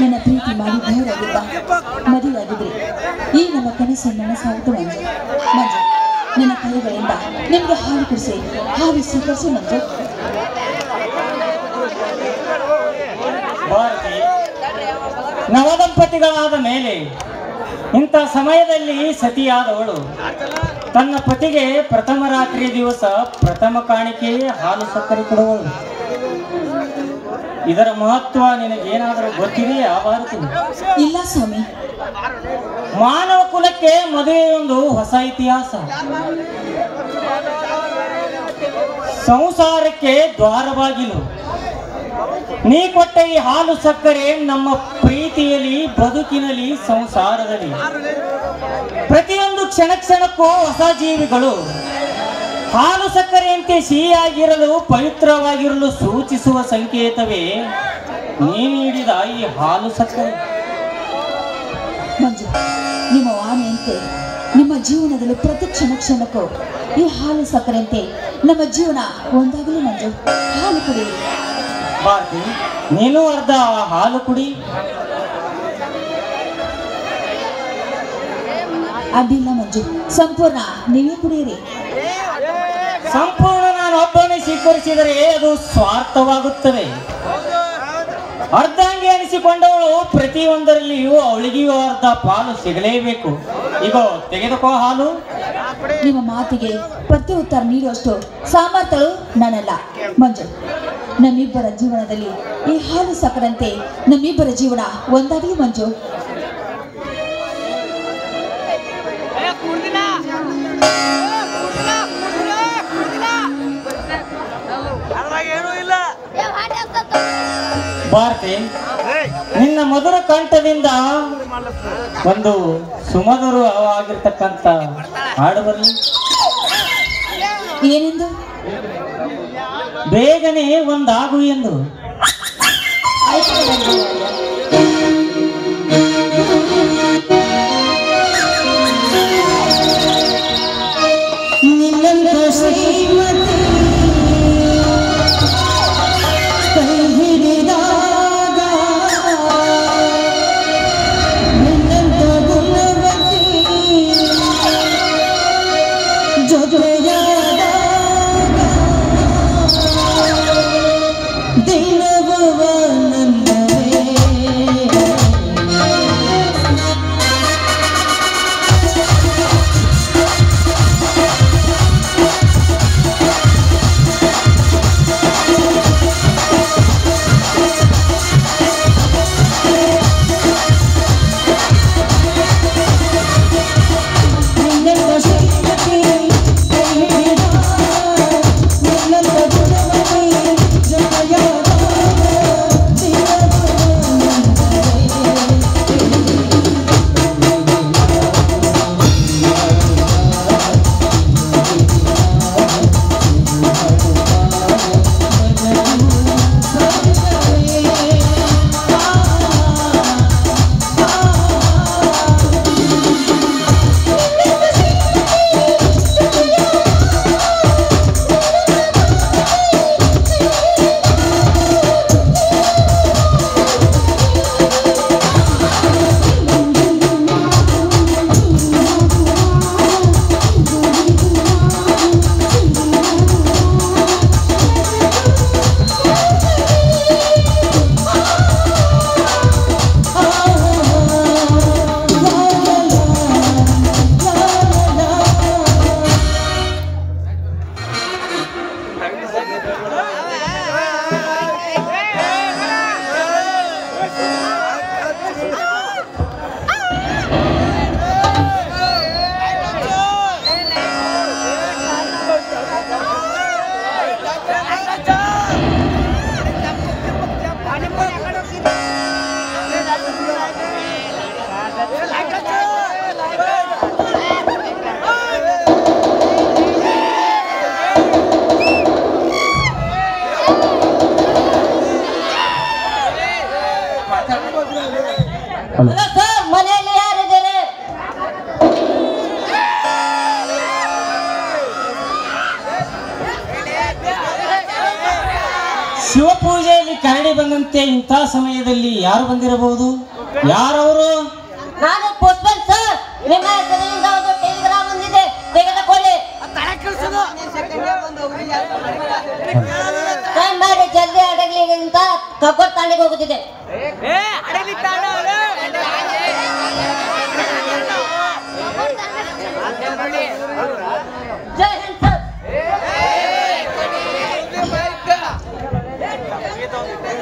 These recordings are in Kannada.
ನನ್ನ ಪ್ರೀತಿ ಮಾಡಿ ಧೈರ್ಯವಾಗಿದ್ದ ಮದುವೆಯಾಗಿದ್ರೆ ಈ ನಮ್ಮ ಕನಸು ನನಸಾಯಿತು ಮಂಜು. ಮಂಜು, ನನ್ನ ಕೈಗಳಿಂದ ನಿಮಗೆ ಹಾಲು ಕುಡಿಸಿ ಹಾಲು ಸ್ವೀಕರಿಸಿ ಮಂಜು. ನವದಂಪತಿಗಳಾದ ಮೇಲೆ ಇಂಥ ಸಮಯದಲ್ಲಿ ಸತಿಯಾದವಳು ತನ್ನ ಪತಿಗೆ ಪ್ರಥಮ ರಾತ್ರಿ ದಿವಸ ಪ್ರಥಮ ಕಾಣಿಕೆ ಹಾಲು ಸಕ್ಕರೆ ಕೊಡುವಳು. ಇದರ ಮಹತ್ವ ನಿನಗೇನಾದರೂ ಗೊತ್ತಿದೆಯಾ ಭಾರತಿ? ಇಲ್ಲ ಸ್ವಾಮಿ. ಮಾನವ ಕುಲಕ್ಕೆ ಮದುವೆಯೊಂದು ಹೊಸ ಇತಿಹಾಸ. ಸಂಸಾರಕ್ಕೆ ದ್ವಾರವಾಗಿಲು. ನೀ ಕೊಟ್ಟ ಈ ಹಾಲು ಸಕ್ಕರೆ ನಮ್ಮ ಪ್ರೀತಿಯಲ್ಲಿ, ಬದುಕಿನಲ್ಲಿ, ಸಂಸಾರದಲ್ಲಿ ಪ್ರತಿಯೊಂದು ಕ್ಷಣ ಕ್ಷಣಕ್ಕೂ ಹೊಸ ಜೀವಿಗಳು. ಹಾಲು ಸಕ್ಕರೆಯಂತೆ ಸಿಹಿಯಾಗಿರಲು, ಪವಿತ್ರವಾಗಿರಲು ಸೂಚಿಸುವ ಸಂಕೇತವೇ ನೀ ನೀಡಿದ ಈ ಹಾಲು ಸಕ್ಕರೆ. ಮಂಜು, ನಿಮ್ಮ ವಾಣಿಯಂತೆ ನಿಮ್ಮ ಜೀವನದಲ್ಲಿ ಪ್ರತಿ ಕ್ಷಣ ಕ್ಷಣಕ್ಕೂ ಈ ಹಾಲು ಸಕ್ಕರೆಯಂತೆ ನಮ್ಮ ಜೀವನ ಒಂದಾಗಲಿ ಮಂಜು. ಹಾಲು ಕುಡಿ ಭಾರತಿ, ನೀನು ಅರ್ಧ ಹಾಲು ಕುಡಿ. ಅಡ್ಡಿಲ್ಲ ಮಂಜು, ಸಂಪೂರ್ಣ ನೀವೇ ಕುಡಿಯಿರಿ. ಸಂಪೂರ್ಣ ನಾನು ಒಬ್ಬನೇ ಸ್ವೀಕರಿಸಿದರೆ ಅದು ಸ್ವಾರ್ಥವಾಗುತ್ತದೆ. ಅರ್ಧಾಂಗಿ ಅನಿಸಿಕೊಂಡವಳು ಪ್ರತಿಯೊಂದರಲ್ಲಿಯೂ ಅವಳಿಗೆಯೂ ಅರ್ಧ ಪಾಲು ಸಿಗಲೇಬೇಕು. ಈಗ ತೆಗೆದುಕೋ ಹಾಲು. ನಿಮ್ಮ ಮಾತಿಗೆ ಪ್ರತ್ಯುತ್ತರ ನೀಡುವಷ್ಟು ಸಾಮರ್ಥ್ಯಗಳು ನಾನಲ್ಲ ಮಂಜು. ನಮ್ಮಿಬ್ಬರ ಜೀವನದಲ್ಲಿ ಈ ಹಾಲು ಸಕ್ಕರಂತೆ ನಮ್ಮಿಬ್ಬರ ಜೀವನ ಒಂದಾಗಲಿ ಮಂಜು. ಭಾರತಿ, ನಿನ್ನ ಮಧುರ ಕಂಠದಿಂದ ಒಂದು ಸುಮಧುರವಾಗಿರ್ತಕ್ಕಂಥ ಹಾಡು ಬರಲಿ. ಏನೆಂದು? ಬೇಗನೆ ಒಂದಾಗು ಎಂದು. ದಿನವನಂದವೇ ಸರ್ ಮನೆಯಲ್ಲಿ ಯಾರಿದ್ದಾರೆ? ಶಿವಪೂಜೆಯಲ್ಲಿ ಕರಡಿ ಬಂದಂತೆ ಇಂಥ ಸಮಯದಲ್ಲಿ ಯಾರು ಬಂದಿರಬಹುದು? ಯಾರವರು? ನಾನು ಪೋಸ್ಟ್ಮನ್ ಸರ್. ನಿಮ್ಮ ಹೆಸರಿನಿಂದ ಒಂದು ಟೆಲಿಗ್ರಾಮ್ ಬಂದಿದೆ, ತೆಗೆದುಕೊಳ್ಳಿ. ಟೈಮ್ ಮಾಡಿ ಜಲ್ದಿ ಅಡಗಲಿ ಅಂತ ಕಬ್ಬರ್ ತಾಂಡಿಗೆ ಹೋಗುತ್ತಿದೆ. ಜೈ ಹಿಂದ್ ಸರ್.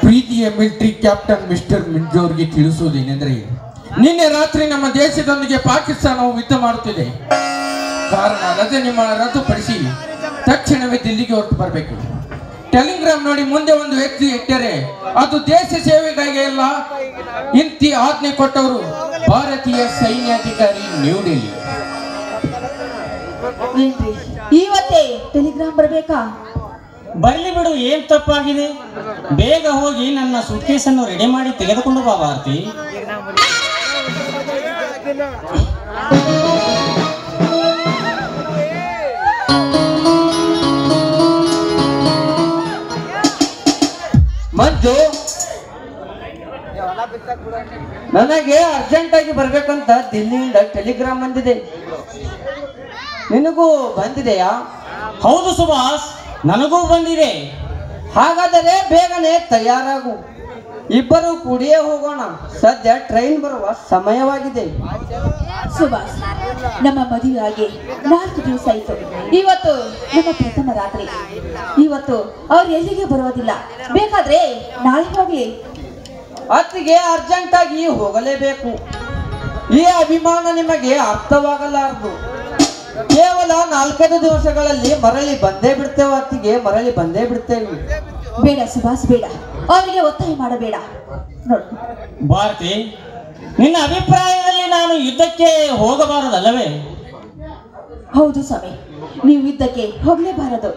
ಪ್ರೀತಿಯ ಮಿಲಿಟರಿ ಕ್ಯಾಪ್ಟನ್ ಮಿಸ್ಟರ್ ಮಿಂಜೋರ್ಗೆ ತಿಳಿಸುವುದೇನೆಂದರೆ, ನಿನ್ನೆ ರಾತ್ರಿ ನಮ್ಮ ದೇಶದೊಂದಿಗೆ ಪಾಕಿಸ್ತಾನವು ಯುದ್ಧ ಮಾಡುತ್ತಿದೆ. ಕಾರಣ ರಜೆ ನಿಮ್ಮ ರದ್ದುಪಡಿಸಿ ತಕ್ಷಣವೇ ದಿಲ್ಲಿಗೆ ಹೊರಟು ಬರಬೇಕು. ಟೆಲಿಗ್ರಾಮ್ ನೋಡಿ ಮುಂದೆ ಒಂದು ವ್ಯಕ್ತಿ ಇಟ್ಟರೆ ಅದು ದೇಶ ಸೇವೆಗಾಗಿ ಎಲ್ಲ ಇಂತಿ ಆಜ್ಞೆ ಕೊಟ್ಟವರು ಭಾರತೀಯ ಸೈನ್ಯಾಧಿಕಾರಿ ನ್ಯೂ ಡೆಲ್ಲಿ. ಇವತ್ತೇ ಟೆಲಿಗ್ರಾಮ್ ಬರಬೇಕಾ? ಬರ್ಲಿ ಬಿಡು, ಏನ್ ತಪ್ಪಾಗಿದೆ? ಬೇಗ ಹೋಗಿ ನನ್ನ ಸುಟ್ಕೇಸನ್ನು ರೆಡಿ ಮಾಡಿ ತೆಗೆದುಕೊಂಡು ಬಾ ಭಾರತಿ. ಮಂಜು, ನನಗೆ ಅರ್ಜೆಂಟ್ ಆಗಿ ಬರ್ಬೇಕಂತ ದಿಲ್ಲಿಯಿಂದ ಟೆಲಿಗ್ರಾಮ್ ಬಂದಿದೆ. ನಿನಗೂ ಬಂದಿದೆಯಾ? ಹೌದು ಸುಭಾಷ್, ನನಗೂ ಬಂದಿದೆ. ಹಾಗಾದರೆ ಬೇಗನೆ ತಯಾರಾಗು, ಇಬ್ಬರು ಕೂಡಿಯೇ ಹೋಗೋಣ. ಸದ್ಯ ಟ್ರೈನ್ ಬರುವ ಸಮಯವಾಗಿದೆ. ಸುಭಾಷ್, ನಮ್ಮ ಮದುವೆಯಾಗಿ 4 ದಿವಸ ಆಯಿತು. ಇವತ್ತು ನಮ್ಮ ಪ್ರಥಮ ರಾತ್ರಿ. ಇವತ್ತು ಅವ್ರು ಎಲ್ಲಿಗೆ ಬರೋದಿಲ್ಲ. ಬೇಕಾದ್ರೆ ನಾಳೆ ಹೋಗ್ಲಿ. ಅತ್ತಿಗೆ ಅರ್ಜೆಂಟ್ ಆಗಿ ಹೋಗಲೇಬೇಕು. ಈ ಅಭಿಮಾನ ನಿಮಗೆ ಅರ್ಥವಾಗಲಾರದು. ಕೇವಲ 4-5 ದಿವಸಗಳಲ್ಲಿ ಮರಳಿ ಬಂದೇ ಬಿಡ್ತೇವೆ. ಅತ್ತಿಗೆ ಮರಳಿ ಬಂದೇ ಬಿಡ್ತೇವೆ. ಬೇಡ ಸುಭಾಷ್, ಬೇಡ. ಅವರಿಗೆ ಒತ್ತಾಯ ಮಾಡಬೇಡ. ನೋಡು ಭಾರತಿ, ನಿನ್ನ ಅಭಿಪ್ರಾಯದಲ್ಲಿ ನಾನು ಯುದ್ಧಕ್ಕೆ ಹೋಗಬಾರದಲ್ಲವೇ? ಹೌದು ಸ್ವಾಮಿ, ನೀವು ಯುದ್ಧಕ್ಕೆ ಹೋಗಲೇಬಾರದು.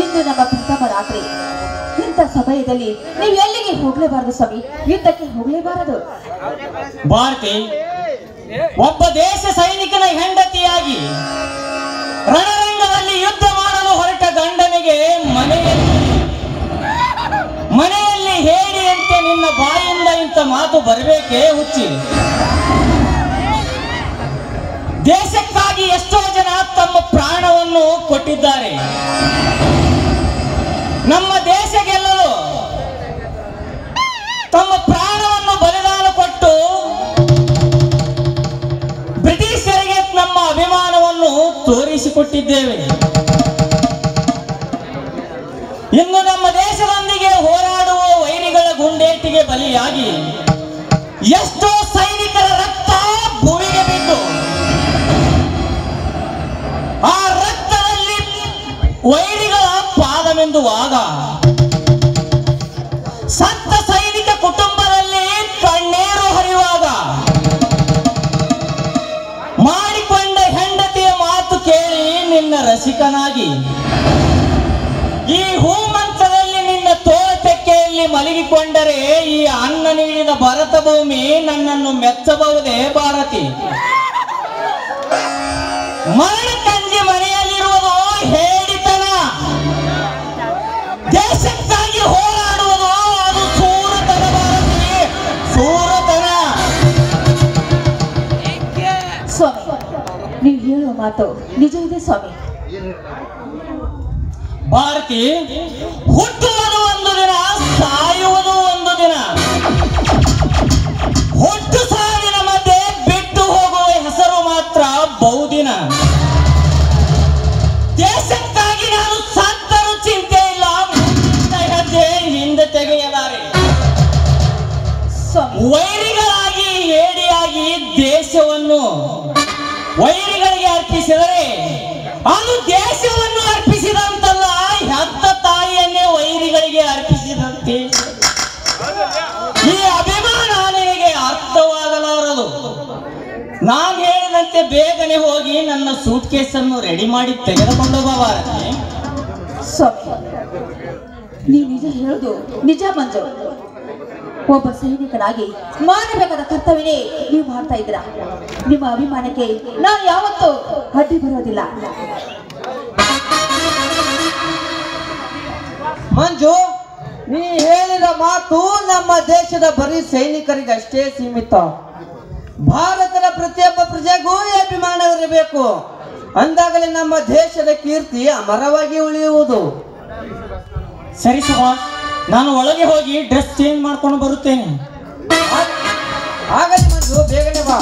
ಇಂದು ನಮ್ಮ ಪ್ರಥಮ ರಾತ್ರಿ. ಇಂಥ ಸಮಯದಲ್ಲಿ ನೀವು ಎಲ್ಲಿಗೆ ಹೋಗಲೇಬಾರದು ಸ್ವಾಮಿ. ಯುದ್ಧಕ್ಕೆ ಹೋಗಲೇಬಾರದು. ಭಾರತಿ, ಒಬ್ಬ ದೇಶ ಸೈನಿಕನ ಹೆಂಡತಿಯಾಗಿ ರಣರಂಗದಲ್ಲಿ ಯುದ್ಧ ಮಾಡಲು ಹೊರಟ ಗಂಡನಿಗೆ ಮನೆಯಲ್ಲಿ ಹೇಳಿದಂತೆ ನಿನ್ನ ಬಾಯಿಂದ ಇಂಥ ಮಾತು ಬರಬೇಕೇ ಹುಚ್ಚಿ? ದೇಶಕ್ಕಾಗಿ ಎಷ್ಟೋ ಜನ ತಮ್ಮ ಪ್ರಾಣವನ್ನು ಕೊಟ್ಟಿದ್ದಾರೆ. ನಮ್ಮ ದೇಶ ಗೆಲ್ಲಲು ತಮ್ಮ ಪ್ರಾಣವನ್ನು ಬಲಿದಾನ ಕೊಟ್ಟು ಬ್ರಿಟಿಷರಿಗೆ ನಮ್ಮ ಅಭಿಮಾನವನ್ನು ತೋರಿಸಿಕೊಟ್ಟಿದ್ದೇವೆ. ಇನ್ನು ನಮ್ಮ ದೇಶದೊಂದಿಗೆ ಹೋರಾಡುವ ವೈರಿಗಳ ಗುಂಡೇಟಿಗೆ ಬಲಿಯಾಗಿ ಎಷ್ಟೋ ಸೈನಿಕರ ರಕ್ತ ಭೂಮಿಗೆ ಬಿದ್ದು ಆ ರಕ್ತದಲ್ಲಿ ವೈರಿಗಳ ಪಾದವೆಂದುವಾಗ ಸತ್ತ ಸೈನಿಕ ಕುಟುಂಬದಲ್ಲಿ ಕಣ್ಣೀರು ಹರಿಯುವಾಗ ಮಾಡಿಕೊಂಡ ಹೆಂಡತಿಯ ಮಾತು ಕೇಳಿ ನಿನ್ನ ರಸಿಕನಾಗಿ ಈ ಹೂಮಂಚದಲ್ಲಿ ನಿನ್ನ ತೋಟಕ್ಕೆಯಲ್ಲಿ ಮಲಗಿಕೊಂಡರೆ ಈ ಅನ್ನ ನೀಡಿದ ಭರತ ಭೂಮಿ ನನ್ನನ್ನು ಮೆಚ್ಚಬಹುದೇ ಭಾರತಿ? ಮರಣ ಕಂಜಿ ಮನೆಯಲ್ಲಿರುವುದು ಹೇಡಿತನ. ದೇಶಕ್ಕಾಗಿ ಹೋರಾಡುವುದು ಅದು ಸೂರತನ ಭಾರತಿ, ಸೂರತನ. ಸ್ವಾಮಿ, ನೀವು ಹೇಳುವ ಮಾತು ನಿಜ ಇದೆ ಸ್ವಾಮಿ. ಭಾರತಿ, ಹುಟ್ಟುವುದು ಒಂದು ದಿನ, ಸಾಯುವುದು ಒಂದು ದಿನ. ಹುಟ್ಟು ಸಾವಿನ ಮಧ್ಯೆ ಬಿಟ್ಟು ಹೋಗುವ ಹೆಸರು ಮಾತ್ರ ಬಹುದಿನ. ದೇಶಕ್ಕಾಗಿ ನಾನು ಸತ್ತರೂ ಚಿಂತೆ ಇಲ್ಲ, ಹೆಜ್ಜೆ ಹಿಂದೆ ತೆಗೆಯಲಾರೆ. ವೈರಿಗಳಾಗಿ ಏಡಿಯಾಗಿ ದೇಶವನ್ನು ವೈರಿಗಳಿಗೆ ಅರ್ಪಿಸಿದರೆ ಅದು ದೇಶವನ್ನು ಅರ್ಪಿಸಿದಂತಲ್ಲ, ಹೆತ್ತ ತಾಯಿಯನ್ನೇ ವೈರಿಗಳಿಗೆ ಅರ್ಪಿಸಿದಂತೆ. ಈ ಅಭಿಮಾನ ನಿನಗೆ ಅರ್ಥವಾಗಲಾರದು. ನಾನು ಹೇಳಿದಂತೆ ಬೇಗನೆ ಹೋಗಿ ನನ್ನ ಸೂಟ್ ಕೇಸನ್ನು ರೆಡಿ ಮಾಡಿ ತೆಗೆದುಕೊಂಡು ಭಾರತಿ. ಸ್ವಾಮಿ, ನೀವು ನಿಜ ಹೇಳುದು ನಿಜ ಮಂಜು. ಒಬ್ಬ ಸೈನಿಕನಾಗಿ ಮಾಡಬೇಕಾದ ಕರ್ತವ್ಯನೇ ನೀವು ಮಾಡ್ತಾ ಇದ್ದೀರಾ. ನಿಮ್ಮ ಅಭಿಮಾನಕ್ಕೆ ನಾನು ಯಾವತ್ತೂ ಅಡ್ಡಿ ಬರೋದಿಲ್ಲ. ಮಂಜು, ನೀ ಹೇಳಿದ ಮಾತು ನಮ್ಮ ದೇಶದ ಬರೀ ಸೈನಿಕರಿಗೆ ಅಷ್ಟೇ ಸೀಮಿತ. ಭಾರತದ ಪ್ರತಿಯೊಬ್ಬ ಪ್ರಜೆಗೂ ಈ ಅಭಿಮಾನವಿರಬೇಕು. ಅಂದಾಗಲೇ ನಮ್ಮ ದೇಶದ ಕೀರ್ತಿ ಅಮರವಾಗಿ ಉಳಿಯುವುದು. ಸರಿ ಸುಭಾಷ್, ನಾನು ಒಳಗೆ ಹೋಗಿ ಡ್ರೆಸ್ ಚೇಂಜ್ ಮಾಡ್ಕೊಂಡು ಬರುತ್ತೇನೆ. ಆಗಲಿ ಮಂಜು, ಬೇಗನೆ ಬಾ.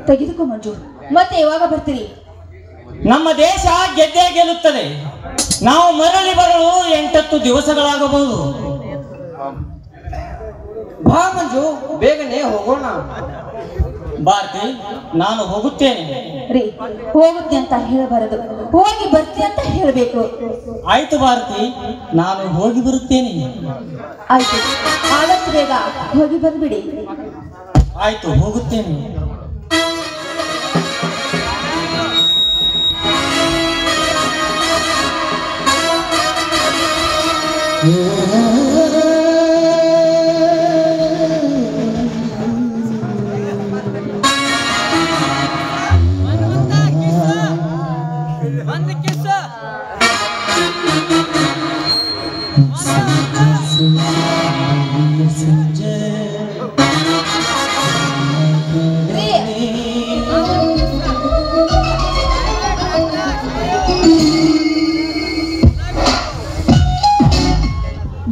ತೆಗೆದುಕೋ ಮಂಜು, ಮತ್ತೆ ಯಾವಾಗ ಬರ್ತೀರಿ? ನಮ್ಮ ದೇಶ ಗೆದ್ದೇ ಗೆಲ್ಲುತ್ತದೆ. ನಾವು ಮರಳಿ ಬರಲು 8 ದಿವಸಗಳಾಗಬಹುದು. ಬಾ ಮಂಜು, ಬೇಗನೆ ಹೋಗೋಣ. ಭಾರತಿ, ನಾನು ಹೋಗುತ್ತೇನೆ. ರೀ, ಹೋಗುತ್ತೆ ಅಂತ ಹೇಳಬಾರದು, ಹೋಗಿ ಬರ್ತೀನಿ ಅಂತ ಹೇಳಬೇಕು. ಆಯ್ತು ಭಾರತಿ, ನಾನು ಹೋಗಿ ಬರುತ್ತೇನೆ. ಆಯ್ತು, ಆದಷ್ಟು ಬೇಗ ಹೋಗಿ ಬಂದ್ಬಿಡಿ. ಆಯ್ತು, ಹೋಗುತ್ತೇನೆ.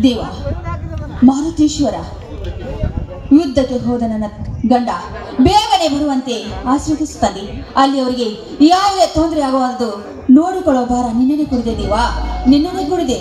ದೇವ ಮಾರುತೇಶ್ವರ, ಯುದ್ಧಕ್ಕೆ ಹೋದ ನನ್ನ ಗಂಡ ಬೇಗನೆ ಬರುವಂತೆ ಆಶೀರ್ವದಿಸುತ್ತಾನೆ. ಅಲ್ಲಿ ಅವರಿಗೆ ಯಾವುದೇ ತೊಂದರೆ ಆಗುವುದು ನೋಡಿಕೊಳ್ಳೋ ಭಾರ ನಿನ್ನೆ ಕೊಡಿದೆ ದೇವ, ನಿನ್ನೆ ಕೊಡಿದೆ.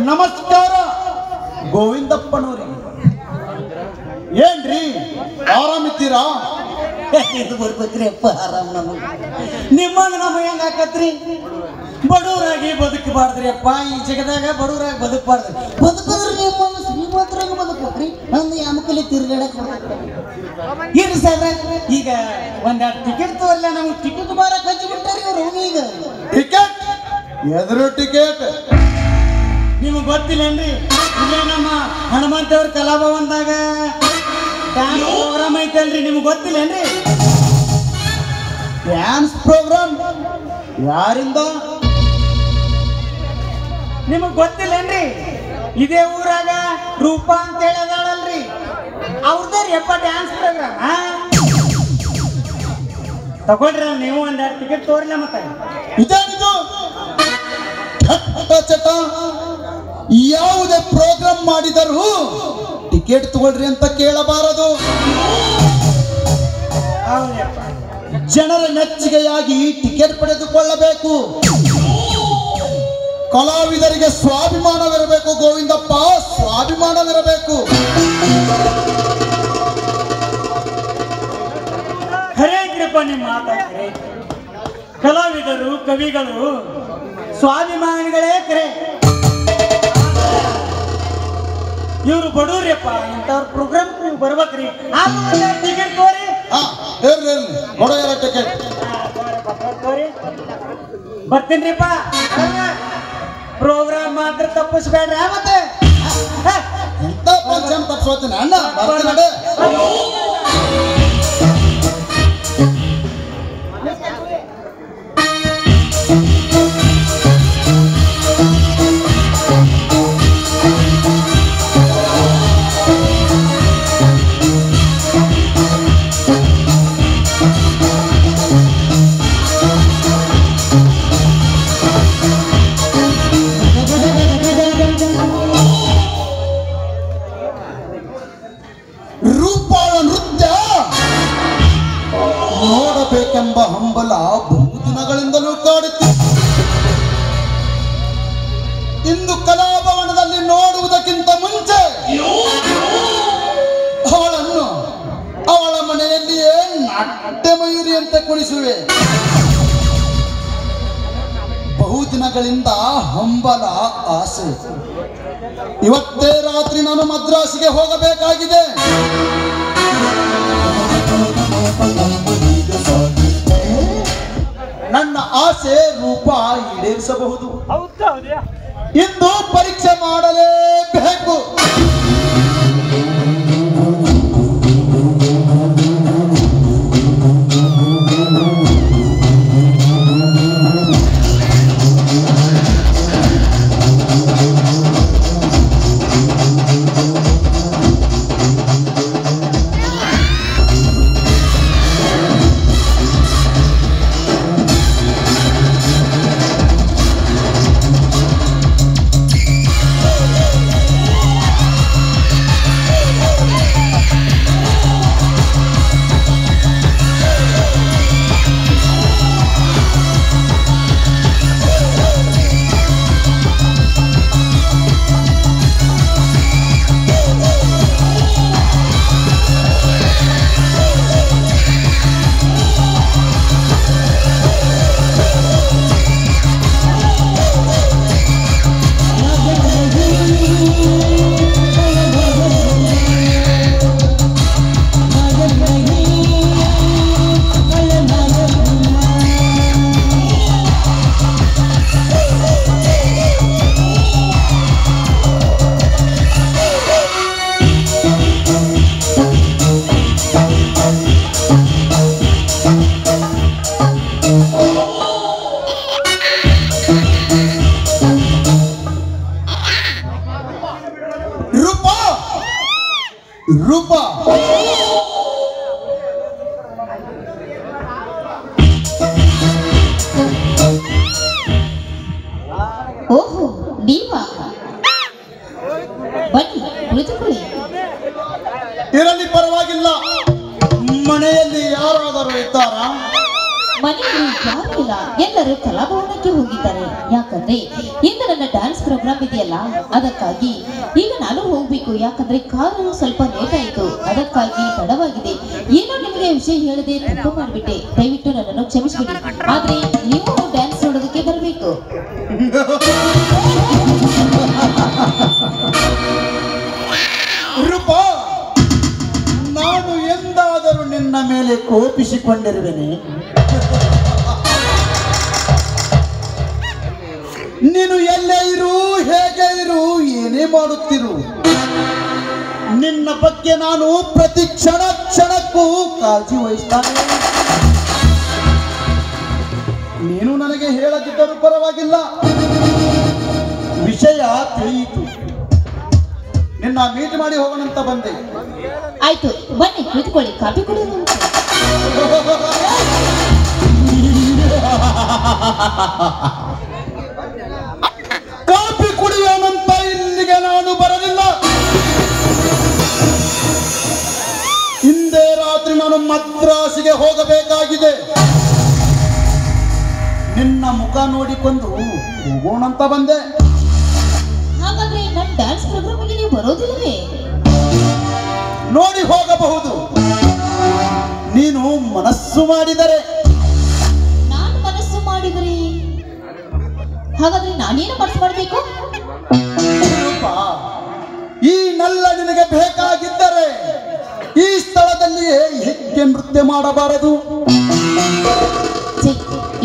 ನಮಸ್ಕಾರ ಗೋವಿಂದಪ್ಪನವ್ರಿ, ಏನ್ರಿ ಆರಾಮಿದ್ದೀರಾ? ಬರ್ಬೇಕ್ರಿ ಅಪ್ಪ, ಆರಾಮ್. ನಿಮ್ಮಂಗ ನಮಗೆ ಹೆಂಗ ಆಕತ್ರಿ? ಬಡವರಾಗಿ ಬದುಕಬಾರ್ದ್ರಿ ಅಪ್ಪ, ಈ ಜಗದಾಗ ಬಡವರಾಗಿ ಬದುಕಬಾರ್ದ್ರಿ. ಬದುಕಿದ್ರೆ ನಿಮ್ಮ ಶ್ರೀಮಂತರಾಗ ಬದುಕ್ಬೇಕ್ರಿ ನಂದು ಯಾಮಕಲ್ಲಿ ತಿರ್ಗಾಡಕ್ ಇರ್ರಿ ಸಾಹೇಬ್ರ ಈಗ ಒಂದೆರಡು ಟಿಕೆಟ್ ತೋರ್ಲ ನಮ್ಗೆ ಟಿಕೆಟ್ ಮಾರಕ್ ಹಚ್ಚಿ ಬಿಟ್ಟಾರಿ ಇವ್ರು ಈಗ ಟಿಕೆಟ್ ಎದುರು ಟಿಕೆಟ್ ನಿಮಗೆ ಗೊತ್ತಿಲ್ಲೇನ್ರಿ ಇಲ್ಲೇ ನಮ್ಮ ಹನುಮಂತವ್ರ ಕಲಾಭವನದಾಗ ಡ್ಯಾನ್ಸ್ ಪ್ರೋಗ್ರಾಮ್ ಐತಲ್ರಿ ನಿಮ್ಗೆ ಗೊತ್ತಿಲ್ಲೇನ್ರಿ ಡ್ಯಾನ್ಸ್ ಪ್ರೋಗ್ರಾಮ್ ಯಾರಿಂದ ನಿಮಗ್ ಗೊತ್ತಿಲ್ಲೇನ್ರಿ ಇದೇ ಊರಾಗ ರೂಪಾ ಅಂತ ಹೇಳದಳಲ್ರಿ ಅವ್ರದ್ರಿ ಯಪ್ಪ ಡ್ಯಾನ್ಸ್ ಪ್ರೋಗ್ರಾಮ್ ತಗೊಳ್ರಿ ನೀವು ಒಂದೆರಡು ಟಿಕೆಟ್ ತೋರ್ಲ ಮತ್ತೆ ಇದೇನಿದು ಚಟ ಯಾವುದೇ ಪ್ರೋಗ್ರಾಮ್ ಮಾಡಿದರೂ ಟಿಕೆಟ್ ತಗೊಳ್ರಿ ಅಂತ ಕೇಳಬಾರದು. ಜನರ ಮೆಚ್ಚುಗೆಯಾಗಿ ಟಿಕೆಟ್ ಪಡೆದುಕೊಳ್ಳಬೇಕು. ಕಲಾವಿದರಿಗೆ ಸ್ವಾಭಿಮಾನವಿರಬೇಕು ಗೋವಿಂದಪ್ಪ, ಸ್ವಾಭಿಮಾನವಿರಬೇಕು. ಖರೇ ಕೃಪ ನಿಮ್ಮ ಮಾತಾಡ್ತಾರೆ. ಕಲಾವಿದರು ಕವಿಗಳು ಸ್ವಾಭಿಮಾನಿಗಳೇ ಕರೆ. ಇವರು ಬಡವ್ರಿಯಪ್ಪ, ಇಂಥವ್ರ ಪ್ರೋಗ್ರಾಮ್ ನೀವು ಬರ್ಬೇಕ್ರಿ. ಟಿಕೆಟ್ ತೋರಿ ಕೊಡೋ ಟಿಕೆಟ್ ಬರ್ತೀನ್ರಿಪ್ಪ. ಪ್ರೋಗ್ರಾಮ್ ಮಾತ್ರ ತಪ್ಪಿಸ್ಬೇಡ್ರಿ. ಮತ್ತೆ ಇಂಥ ಫಂಕ್ಷನ್ ತಪ್ಪಿಸೋತೀನಿ ಅಣ್ಣ, ಬರ್ತೀನಿ. ನೋಡಬೇಕೆಂಬ ಹಂಬಲ ಬಹುದಿನಗಳಿಂದಲೂ ಕಾಡುತ್ತಿತ್ತು. ಇಂದು ಕಲಾಭವನದಲ್ಲಿ ನೋಡುವುದಕ್ಕಿಂತ ಮುಂಚೆ ಅವಳನ್ನು ಅವಳ ಮನೆಯಲ್ಲಿಯೇ ನಾಟ್ಯ ಮಯೂರಿಯಂತೆ ಕುಣಿಸುವೆ. ಬಹುದಿನಗಳಿಂದ ಹಂಬಲ ಆಸೆ. ಇವತ್ತೇ ರಾತ್ರಿ ನಾನು ಮದ್ರಾಸಿಗೆ ಹೋಗಬೇಕಾಗಿದೆ. ನನ್ನ ಆಸೆ ರೂಪ ಈಡೇರಿಸಬಹುದು. ಇಂದು ಪರೀಕ್ಷೆ ಮಾಡಲೇಬೇಕು. ರೂಪ ಓಹೋ ನೀವಾ, ಬನ್ನಿ ಕುಳಿತುಕೊಳ್ಳಿ. ಇರಲಿ, ಪರವಾಗಿಲ್ಲ. ಮನೆಯಲ್ಲಿ ಯಾರಾದರೂ ಇದ್ದಾರಾ? ಮನೆಯಲ್ಲಿ ಯಾರು ಇಲ್ಲ, ಎಲ್ಲರೂ ಕಲಾಭವನಕ್ಕೆ ಹೋಗಿದ್ದಾರೆ. ಯಾಕಂದ್ರೆ ಇಂದು ನನ್ನ ಡ್ಯಾನ್ಸ್ ಪ್ರೋಗ್ರಾಮ್ ಇದೆಯಲ್ಲ, ಅದಕ್ಕಾಗಿ ಈಗ ನಾನು ಹೋಗ್ಬೇಕು. ಯಾಕಂದ್ರೆ ಕಾರು ಸ್ವಲ್ಪ ಲೇಟ್ ಆಯಿತು, ಅದಕ್ಕಾಗಿ ತಡವಾಗಿದೆ. ಏನೋ ನಿಮಗೆ ವಿಷಯ ಹೇಳದೆ ತಪ್ಪು ಮಾಡಿಬಿಟ್ಟೆ, ದಯವಿಟ್ಟು ನನ್ನನ್ನು ಕ್ಷಮಿಸಿಬಿಡಿ. ಆದ್ರೆ ನೀವು ಡ್ಯಾನ್ಸ್ ನೋಡೋದಕ್ಕೆ ಬರಬೇಕು. ಒಪ್ಪಿಸಿಕೊಂಡಿರುವೆನೆ. ನೀನು ಎಲ್ಲೇ ಇರು, ಹೇಗೆ ಇರು, ಏನೇ ಮಾಡುತ್ತಿರು, ನಿನ್ನ ಬಗ್ಗೆ ನಾನು ಪ್ರತಿ ಕ್ಷಣಕ್ಕೂ ಕಾಳಜಿ ವಹಿಸ್ತಾನೆ. ನೀನು ನನಗೆ ಹೇಳದಿದ್ದರೂ ಪರವಾಗಿಲ್ಲ, ವಿಷಯ ತಿಳಿಯಿತು. ನಿನ್ನ ಮೀಟ್ ಮಾಡಿ ಹೋಗೋಣಂತ ಬಂದೆ. ಆಯ್ತು, ಬನ್ನಿ ಕುಳಿತುಕೊಳ್ಳಿ, ಕಾಫಿ ಕುಡಿಯೋದು. ಕಾಫಿ ಕುಡಿಯೋಣಂತ ಇಲ್ಲಿಗೆ ನಾನು ಬರಲಿಲ್ಲ. ಇಂದೇ ರಾತ್ರಿ ನಾನು ಮದ್ರಾಸಿಗೆ ಹೋಗಬೇಕಾಗಿದೆ. ನಿನ್ನ ಮುಖ ನೋಡಿಕೊಂಡು ಹೋಗೋಣಂತ ಬಂದೆ. ಹಾಗಾದ್ರೆ ನನ್ನ ಡ್ಯಾನ್ಸ್ ಪ್ರೋಗ್ರಾಮಿಗೆ ನೀವು ಬರೋದಿಲ್ಲವೇ? ನೋಡಿ ಹೋಗಬಹುದು, ನೀನು ಮನಸ್ಸು ಮಾಡಿದರೆ. ನಾನು ಮನಸ್ಸು ಮಾಡಿದರೆ ಹಾಗಾದ್ರೆ ನಾನೇನು ಮನಸ್ಸು ಮಾಡಬೇಕು? ಈ ನಲ್ಲ ನಿನಗೆ ಬೇಕಾಗಿದ್ದರೆ ಈ ಸ್ಥಳದಲ್ಲಿಯೇ ಹೇಗೆ ನೃತ್ಯ ಮಾಡಬಾರದು?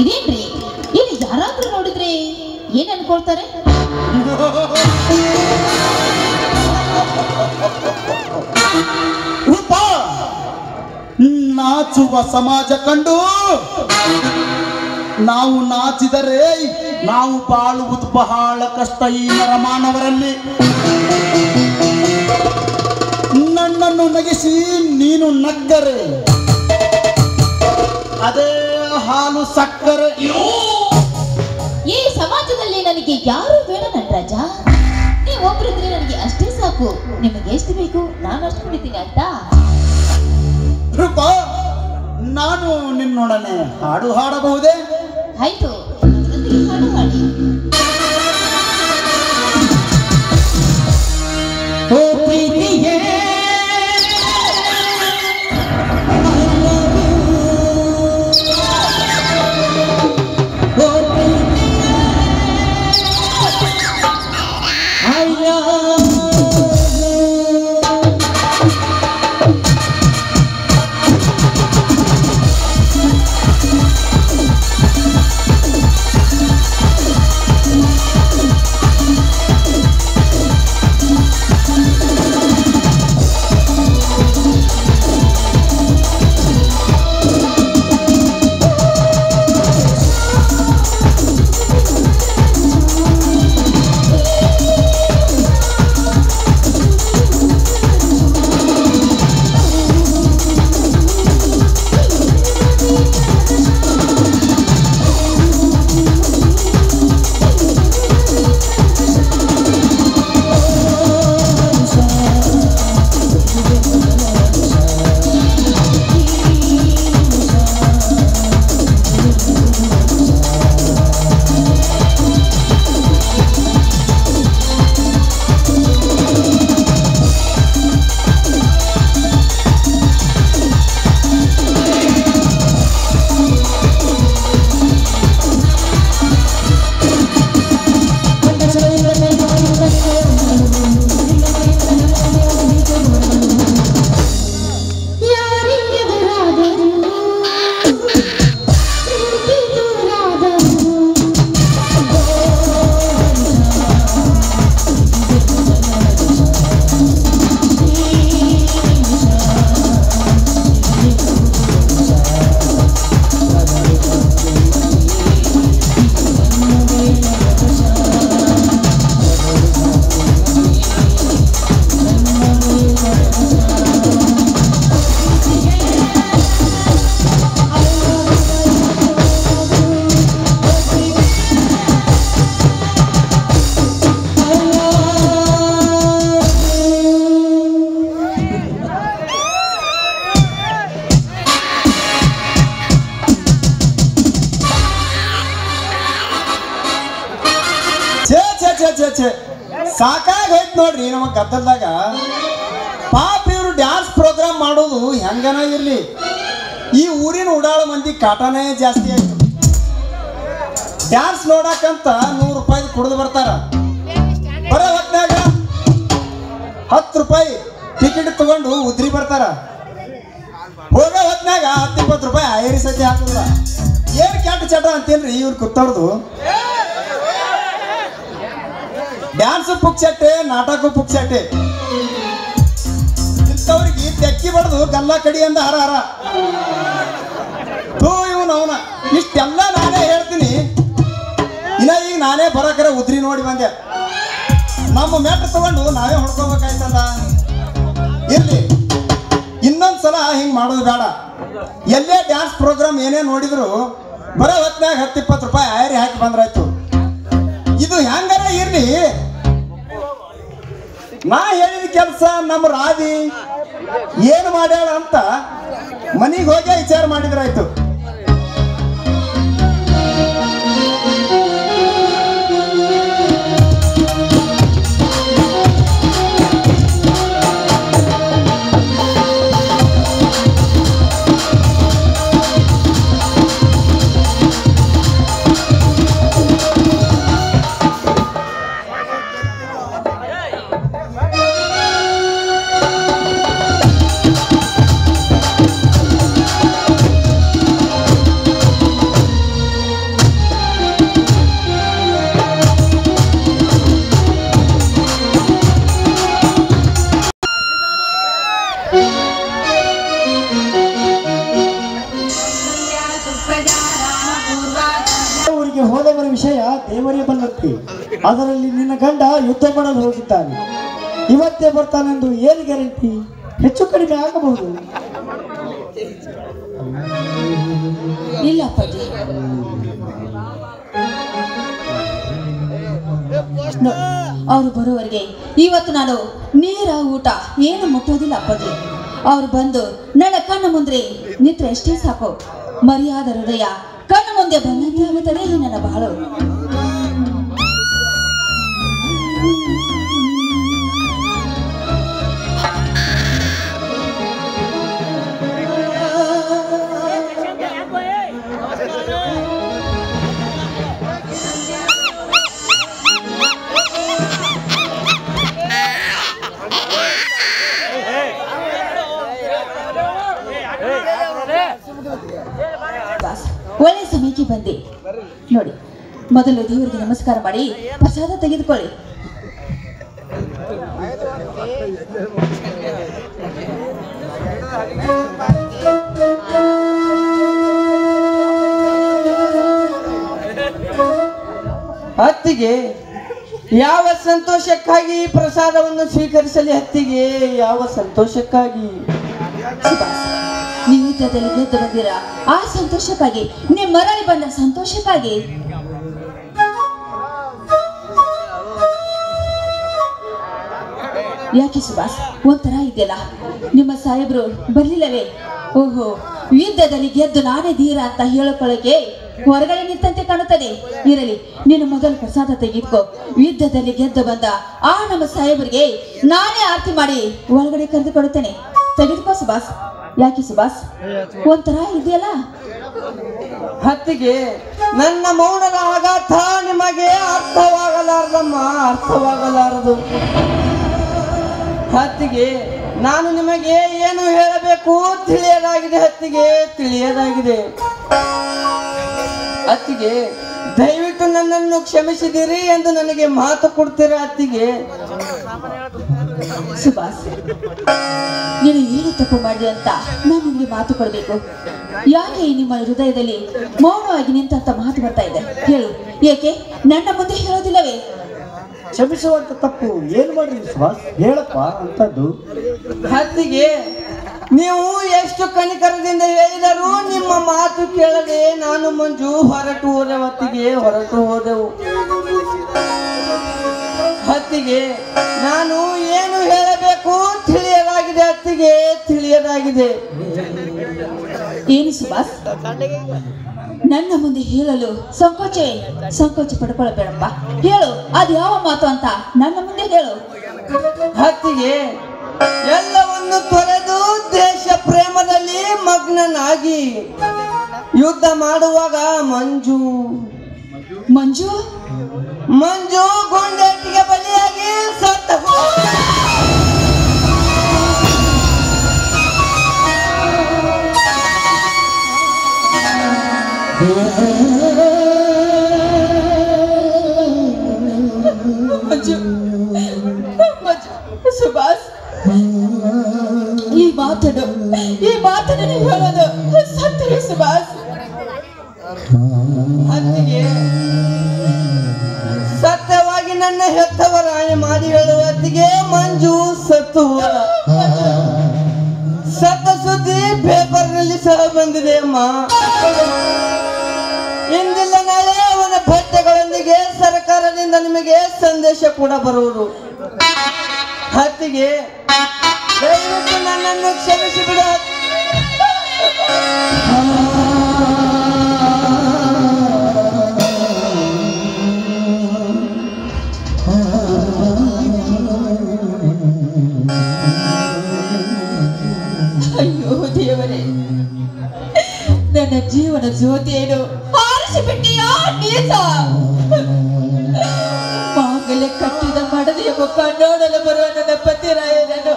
ಇದೇನ್ರಿ, ಇಲ್ಲಿ ಯಾರಾದ್ರೂ ನೋಡಿದ್ರೆ ಏನ್ ಅನ್ಕೊಳ್ತಾರೆ? ರೂಪಾ, ನಾಚುವ ಸಮಾಜ ಕಂಡು ನಾವು ನಾಚಿದರೆ ನಾವು ಬಾಳುವುದು ಬಹಳ ಕಷ್ಟ. ಈ ನರಮಾನವರಲ್ಲಿ ನನ್ನನ್ನು ನಗಿಸಿ ನೀನು ನಕ್ಕರೆ ಅದೇ ಹಾಲು ಸಕ್ಕರೆ. ಈ ಸಮಾಜದಲ್ಲಿ ನನಗೆ ಯಾರು ಬೇಡ ನಟರಾಜ, ನೀವು ಒಬ್ಬರಿದ್ರೆ ನನಗೆ ಅಷ್ಟೇ ಸಾಕು. ನಿಮಗೆ ಎಷ್ಟು ಬೇಕು ನಾನು ಅಷ್ಟು ಕುಡಿತೀನಿ ಆಯ್ತಾ? ರೂಪಾ, ನಾನು ನಿನ್ನೊಡನೆ ಹಾಡು ಹಾಡಬಹುದೇ? ಆಯ್ತು, ನನ್ನೊಂದಿಗೆ ಹಾಡು ಹಾಡಿ. ಓ ಪ್ರೀತಿಯೇ, ಸಾಕಾಗೋಯ್ತು ನೋಡ್ರಿ ನಮ್ಮ ಗದ್ದಲ್ದಾಗ. ಪಾಪ ಇವರು ಡ್ಯಾನ್ಸ್ ಪ್ರೋಗ್ರಾಮ್ ಮಾಡೋದು ಹೆಂಗನ ಇರ್ಲಿ, ಈ ಊರಿನ ಉಡಾಳ ಮಂದಿ ಕಾಟನೇ ಜಾಸ್ತಿ ಆಯ್ತು. ಡ್ಯಾನ್ಸ್ ನೋಡಕ್ಕಂತ 100 ರೂಪಾಯಿ ಕುಡಿದು ಬರ್ತಾರ. ಬರೋ ಹೊತ್ನಾಗ 10 ರೂಪಾಯಿ ಟಿಕೆಟ್ ತಗೊಂಡು ಉದ್ರಿ ಬರ್ತಾರ. ಹೋಗೋ ಹೊತ್ನಾಗ 10-20 ರೂಪಾಯಿ ಐರಿ ಸತಿ ಹಾಕಿದ್ರ ಏನ್ ಕೆಟ್ಟ ಚಟ ಅಂತೇನ್ರಿ ಇವ್ರು ಕೂತವ್ರದು. ಡ್ಯಾನ್ಸ್ ಪುಕ್ಸಟ್ಟೆ, ನಾಟಕ ಪುಕ್ಸಟ್ಟೆ. ಇಂಥವ್ರಿಗೆ ತೆಕ್ಕಿ ಬಡ್ದು ಗಲ್ಲ ಕಡಿ ಅಂದ ಹರ ಹರ ತೂ ಇವನು ಅವನ. ಇಷ್ಟೆಲ್ಲ ನಾನೇ ಹೇಳ್ತೀನಿ. ಇನ್ನ ಈಗ ನಾನೇ ಬರಕರೆ ಉದ್ರಿ ನೋಡಿ ಬಂದೆ. ನಮ್ಮ ಮೆಟ್ಟ ತಗೊಂಡು ನಾವೇ ಹೊಡ್ಕೋಬೇಕಾಯ್ತಲ್ಲ. ಇರ್ಲಿ, ಇನ್ನೊಂದ್ಸಲ ಹಿಂಗ್ ಮಾಡೋದು ಬೇಡ. ಎಲ್ಲೇ ಡ್ಯಾನ್ಸ್ ಪ್ರೋಗ್ರಾಮ್ ಏನೇ ನೋಡಿದ್ರು ಬರೋ ಹೊತ್ನಾಗ 10-20 ರೂಪಾಯಿ ಐರಿ ಹಾಕಿ ಬಂದ್ರಾಯ್ತು. ಇದು ಹೆಂಗಾರ ಇರ್ಲಿ, ನಾ ಹೇಳಿದ ಕೆಲಸ ನಮ್ಮ ರಾಧಿ ಏನು ಮಾಡ್ಯಾಳ ಅಂತ ಮನೆಗೆ ಹೋಗಿ ವಿಚಾರ ಮಾಡಿದ್ರಾಯ್ತು. ಹೋದವರ ವಿಷಯ ದೇವರೇ ಬಲ್ಲತ್ತೆ. ಅದರಲ್ಲಿ ನಿನ್ನ ಗಂಡ ಯುದ್ಧ ಮಾಡಲು ಹೋಗಿದ್ದಾನೆ. ಇವತ್ತೇ ಬರ್ತಾನೆಂದು ಏನು ಗ್ಯಾರಂಟಿ? ಹೆಚ್ಚು ಕಡಿಮೆ ಆಗಬಹುದು. ಇಲ್ಲ ಅಪ್ಪಾಜಿ, ಅವರು ಬರೋವರೆಗೆ ಇವತ್ತು ನಾನು ನೀರ ಊಟ ಏನು ಮುಟ್ಟೋದಿಲ್ಲ ಅಪ್ಪಾಜಿ. ಅವ್ರು ಬಂದು ನನ್ನ ಕಣ್ಣು ಮುಂದೆ ನಿಂತ್ರೆ ಎಷ್ಟೇ ಸಾಕು. ಮರ್ಯಾದ ಹೃದಯ ಕಣ್ಣು ಮುಂದೆ ಬಂದಂತೆ ಆಗುತ್ತದೆ ನನ್ನ ಬಾಳು. ಒಳ್ಳೆ ಸಮಯಕ್ಕೆ ಬಂದೆ ನೋಡಿ. ಮೊದಲು ದೇವರಿಗೆ ನಮಸ್ಕಾರ ಮಾಡಿ ಪ್ರಸಾದ ತೆಗೆದುಕೊಳ್ಳಿ. ಹತ್ತಿಗೆ ಯಾವ ಸಂತೋಷಕ್ಕಾಗಿ ಪ್ರಸಾದವನ್ನು ಸ್ವೀಕರಿಸಲಿ? ಹತ್ತಿಗೆ ಯಾವ ಸಂತೋಷಕ್ಕಾಗಿ? ನೀವು ಯುದ್ಧದಲ್ಲಿ ಗೆದ್ದು ಬಂದಿರ ಆ ಸಂತೋಷಕ್ಕಾಗಿ, ನೀವು ಮರಳಿ ಬಂದ ಸಂತೋಷಕ್ಕಾಗಿ. ಯಾಕೆ ಸುಭಾಷ್ ಒಂಥರ ಇದೆಯಲ್ಲ? ನಿಮ್ಮ ಸಾಹೇಬ್ರು ಬರ್ಲಿಲ್ಲವೇ? ಓಹೋ, ಯುದ್ಧದಲ್ಲಿ ಗೆದ್ದು ನಾನೇ ಧೀರ ಅಂತ ಹೇಳಿಕೊಳ್ಳಕ್ಕೆ ಹೊರಗಡೆ ನಿಂತಂತೆ ಕಾಣುತ್ತದೆ. ಇರಲಿ, ನೀನು ಮೊದಲು ಪ್ರಸಾದ ತೆಗೆದುಕೋ. ಯುದ್ಧದಲ್ಲಿ ಗೆದ್ದು ಬಂದ ಆ ನಮ್ಮ ಸಾಹೇಬರಿಗೆ ನಾನೇ ಆರತಿ ಮಾಡಿ ಒಳಗಡೆ ಕರೆದುಕೊಡುತ್ತೇನೆ. ತೆಗೆದುಕೋ ಸುಭಾಷ್. ಯಾಕೆ ಸುಭಾಷ್ ಒಂಥರ ಇದೆಯಲ್ಲ? ಹತ್ತಿಗೆ ನನ್ನ ಮೌನದ ಆಘಾತ ನಿಮಗೆ ಅರ್ಥವಾಗಲಾರದಮ್ಮ, ಅರ್ಥವಾಗಲಾರದು. ಹತ್ತಿಗೆ ನಾನು ನಿಮಗೆ ಏನು ಹೇಳಬೇಕು ತಿಳಿಯದಾಗಿದೆ. ಹತ್ತಿಗೆ ತಿಳಿಯದಾಗಿದೆ. ಅತ್ತಿಗೆ ದಯವಿಟ್ಟು ನನ್ನನ್ನು ಕ್ಷಮಿಸಿದಿರಿ ಎಂದು ನನಗೆ ಮಾತು ಕೊಡ್ತೀರಾ? ಅತ್ತಿಗೆ ಸುಭಾಷ್, ನೀನು ಏನು ತಪ್ಪು ಮಾಡಿದೆ ಅಂತ ನಾನು ನಿಮಗೆ ಮಾತು ಕೊಡಬೇಕು. ಯಾಕೆ ನಿಮ್ಮ ಹೃದಯದಲ್ಲಿ ಮೌನವಾಗಿ ನಿಂತ ಮಾತು ಬರ್ತಾ ಇದೆ? ಹೇಳು, ಏಕೆ ನನ್ನ ಮುಂದೆ ಹೇಳೋದಿಲ್ಲವೇ? ಕ್ಷಮಿಸುವಂತ ತಪ್ಪು ಏನು ಮಾಡ್ರಿ ಸುಭಾಷ್? ಹೇಳಪ್ಪ ಅಂತದ್ದು. ಹತ್ತಿಗೆ ನೀವು ಎಷ್ಟು ಕನಿಕರದಿಂದ ಹೇಳಿದರೂ ನಿಮ್ಮ ಮಾತು ಕೇಳದೆ ನಾನು ಮಂಜು ಹೊರಟು ಹೋದೆ. ಹೊತ್ತಿಗೆ ಹೊರಟು ಹೋದೆವು. ಹತ್ತಿಗೆ ನಾನು ಏನು ಹೇಳಬೇಕು ತಿಳಿಯಲಾಗಿದೆ. ಹತ್ತಿಗೆ ತಿಳಿಯಲಾಗಿದೆ. ಏನು ಸುಭಾಷ್, ನನ್ನ ಮುಂದೆ ಹೇಳಲು ಸಂಕೋಚ ಪಡ್ಕೊಳ್ಳಬೇಡಪ್ಪ. ಹೇಳು, ಅದು ಯಾವ ಮಾತು ಅಂತ ನನ್ನ ಮುಂದೆ ಹೇಳು. ಹತ್ತಿಗೆ ಎಲ್ಲವನ್ನು ತೊರೆದು ದೇಶ ಪ್ರೇಮದಲ್ಲಿ ಮಗ್ನನಾಗಿ ಯುದ್ಧ ಮಾಡುವಾಗ ಮಂಜು ಗುಂಡೇಟಿಗೆ ಬಲಿಯಾಗಿ ಸತ್ತ. ಸುಭಾಷ್, ಈ ಮಾತನ್ನು ನೀವು ಹೇಳೋದು ಸತ್ಯವೇ ಸುಭಾಷ್? ಅತ್ತಿಗೆ ಸತ್ಯವಾಗಿ ನನ್ನ ಹೆತ್ತವರ ಮಾಡಿ ಹೇಳುವ ಅತ್ತಿಗೆ ಮಂಜು ಸತ್ತು ಸತ್ತ ಸುದ್ದಿ ಪೇಪರ್ನಲ್ಲಿ ಸಹ ಬಂದಿದೆ ಅಮ್ಮ. ಇಂದಿಲ್ಲ ನಾಳೆ ಅವನ ಬಟ್ಟೆಗಳೊಂದಿಗೆ ಸರ್ಕಾರದಿಂದ ನಿಮಗೆ ಸಂದೇಶ ಕೂಡ ಬರುವುದು. ಅತ್ತಿಗೆ ದಯವಿಟ್ಟು ನನ್ನನ್ನು ಕ್ಷಮಿಸಿ ಬಿಡು. ಅಯ್ಯೋ ದೇವರೇ, ನನ್ನ ಜೀವನ ಜ್ಯೋತಿಯನ್ನು ಆರಿಸಿಬಿಟ್ಟಿಯಾ ನೀತ? ಮಾಂಗಲ್ಯ ಕಟ್ಟಿದ ಮಡದಿಯ ಮುಖ ನೋಡಲು ಬರುವ ನನ್ನ ಪತಿರಾಯನನ್ನು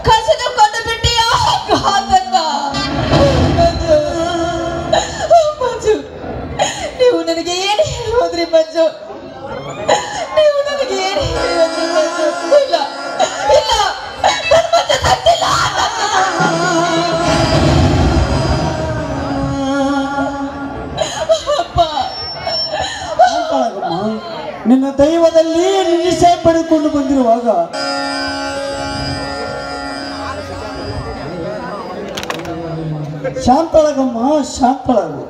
ಕಸಿದುಕೊಂಡು ಬಿಟ್ಟಿಯಾ ಘಾತಕ? ಮಂಜು, ನೀವು ನನಗೆ ಏನು ಹೇಳೋದ್ರಿ ಮಂಜು? ನೀವು ನನಗೆ ಏನು ಹೇಳೋದ್ರಿ ಮಂಜು? ಇಲ್ಲ ಇಲ್ಲ, ನನ್ನ ಮಂಜು ಸತ್ತಿಲ್ಲ. ನಿನ್ನ ದೈವದಲ್ಲಿ ನಿಶ್ಚಯ ಪಡೆದುಕೊಂಡು ಬಂದಿರುವಾಗ ಶಾಂತಳಗಮ್ಮ, ಶಾಂತಳಗು.